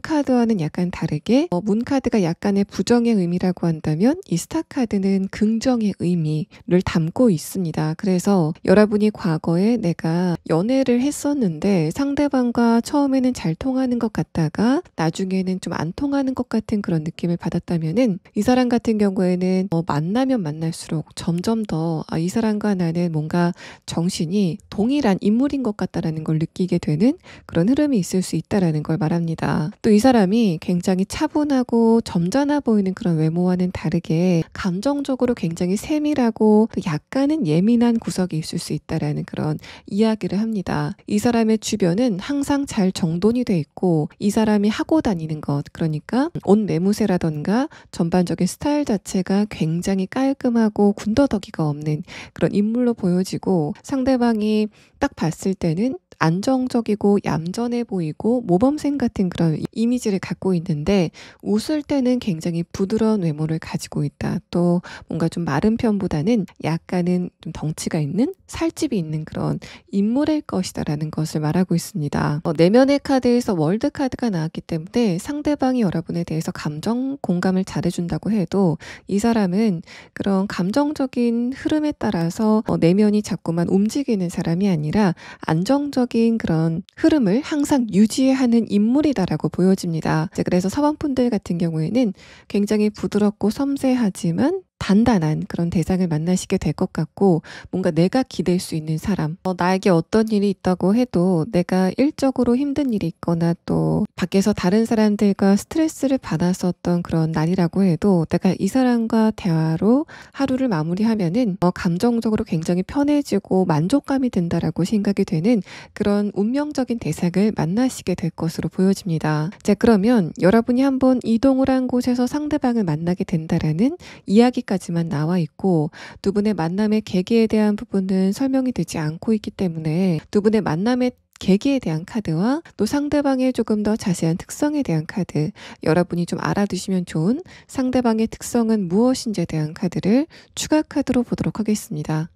Speaker 1: 카드와는 약간 다르게 문 카드가 약간의 부정의 의미라고 한다면, 이 스타 카드는 긍정의 의미를 담고 있습니다. 그래서 여러분이 과거에 내가 연애를 했었는데 건데 상대방과 처음에는 잘 통하는 것 같다가 나중에는 좀 안 통하는 것 같은 그런 느낌을 받았다면은 이 사람 같은 경우에는 만나면 만날수록 점점 더 이 사람과 나는 뭔가 정신이 동일한 인물인 것 같다라는 걸 느끼게 되는 그런 흐름이 있을 수 있다라는 걸 말합니다. 또 이 사람이 굉장히 차분하고 점잖아 보이는 그런 외모와는 다르게 감정적으로 굉장히 세밀하고 약간은 예민한 구석이 있을 수 있다라는 그런 이야기를 합니다. 이 사람의 주변은 항상 잘 정돈이 돼 있고 이 사람이 하고 다니는 것, 그러니까 옷 매무새라던가 전반적인 스타일 자체가 굉장히 깔끔하고 군더더기가 없는 그런 인물로 보여지고, 상대방이 딱 봤을 때는 안정적이고 얌전해 보이고 모범생 같은 그런 이미지를 갖고 있는데 웃을 때는 굉장히 부드러운 외모를 가지고 있다. 또 뭔가 좀 마른 편보다는 약간은 좀 덩치가 있는 살집이 있는 그런 인물일 것이다라는 것을 말하고 있습니다. 내면의 카드에서 월드 카드가 나왔기 때문에 상대방이 여러분에 대해서 감정 공감을 잘해준다고 해도 이 사람은 그런 감정적인 흐름에 따라서 내면이 자꾸만 움직이는 사람이 아니라 안정적인 그런 흐름을 항상 유지하는 인물이다라고 보여집니다. 그래서 사원분들 같은 경우에는 굉장히 부드럽고 섬세하지만 단단한 그런 대상을 만나시게 될 것 같고, 뭔가 내가 기댈 수 있는 사람, 나에게 어떤 일이 있다고 해도 내가 일적으로 힘든 일이 있거나 또 밖에서 다른 사람들과 스트레스를 받았었던 그런 날이라고 해도 내가 이 사람과 대화로 하루를 마무리하면은 감정적으로 굉장히 편해지고 만족감이 든다라고 생각이 되는 그런 운명적인 대상을 만나시게 될 것으로 보여집니다. 자, 그러면 여러분이 한번 이동을 한 곳에서 상대방을 만나게 된다라는 이야기까지만 나와 있고, 두 분의 만남의 계기에 대한 부분은 설명이 되지 않고 있기 때문에 두 분의 만남의 계기에 대한 카드와 또 상대방의 조금 더 자세한 특성에 대한 카드, 여러분이 좀 알아두시면 좋은 상대방의 특성은 무엇인지에 대한 카드를 추가 카드로 보도록 하겠습니다.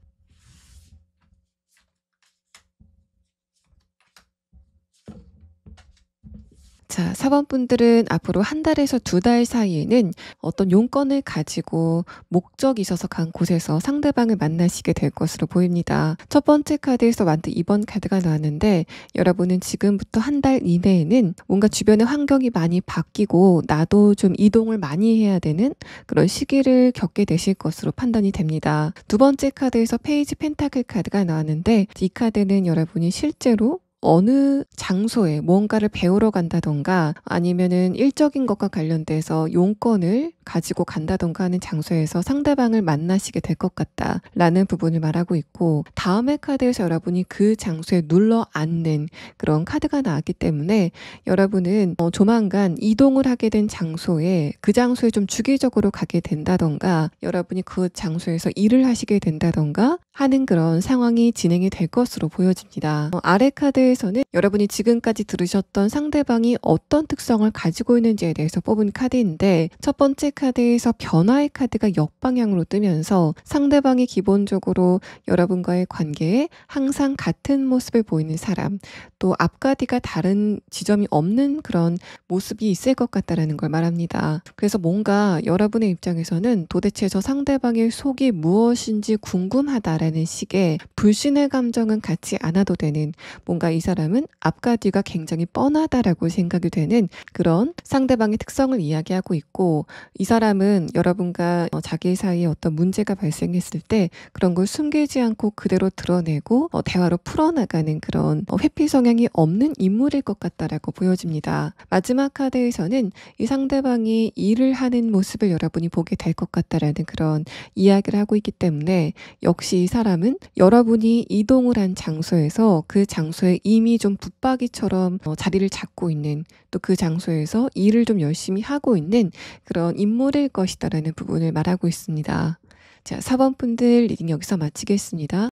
Speaker 1: 자, 사번분들은 앞으로 한 달에서 두 달 사이에는 어떤 용건을 가지고 목적이 있어서 간 곳에서 상대방을 만나시게 될 것으로 보입니다. 첫 번째 카드에서 완드 2번 카드가 나왔는데, 여러분은 지금부터 한 달 이내에는 뭔가 주변의 환경이 많이 바뀌고 나도 좀 이동을 많이 해야 되는 그런 시기를 겪게 되실 것으로 판단이 됩니다. 두 번째 카드에서 페이지 펜타클 카드가 나왔는데, 이 카드는 여러분이 실제로 어느 장소에 무언가를 배우러 간다던가 아니면은 일적인 것과 관련돼서 용건을 가지고 간다던가 하는 장소에서 상대방을 만나시게 될 것 같다라는 부분을 말하고 있고, 다음의 카드에서 여러분이 그 장소에 눌러 앉는 그런 카드가 나왔기 때문에 여러분은 조만간 이동을 하게 된 장소에 그 장소에 좀 주기적으로 가게 된다던가 여러분이 그 장소에서 일을 하시게 된다던가 하는 그런 상황이 진행이 될 것으로 보여집니다. 아래 카드에서는 여러분이 지금까지 들으셨던 상대방이 어떤 특성을 가지고 있는지에 대해서 뽑은 카드인데, 첫 번째 카드에서 변화의 카드가 역방향으로 뜨면서 상대방이 기본적으로 여러분과의 관계에 항상 같은 모습을 보이는 사람, 또 앞과 뒤가 다른 지점이 없는 그런 모습이 있을 것 같다라는 걸 말합니다. 그래서 뭔가 여러분의 입장에서는 도대체 저 상대방의 속이 무엇인지 궁금하다라는 식의 불신의 감정은 갖지 않아도 되는, 뭔가 이 사람은 앞과 뒤가 굉장히 뻔하다라고 생각이 되는 그런 상대방의 특성을 이야기하고 있고, 이 사람은 여러분과 자기 사이에 어떤 문제가 발생했을 때 그런 걸 숨기지 않고 그대로 드러내고 대화로 풀어나가는 그런 회피 성향이 없는 인물일 것 같다라고 보여집니다. 마지막 카드에서는 이 상대방이 일을 하는 모습을 여러분이 보게 될 것 같다라는 그런 이야기를 하고 있기 때문에, 역시 이 사람은 여러분이 이동을 한 장소에서 그 장소에 이미 좀 붙박이처럼 자리를 잡고 있는, 또 그 장소에서 일을 좀 열심히 하고 있는 그런 인물일 것이다라는 부분을 말하고 있습니다. 자, 4번 분들 리딩 여기서 마치겠습니다.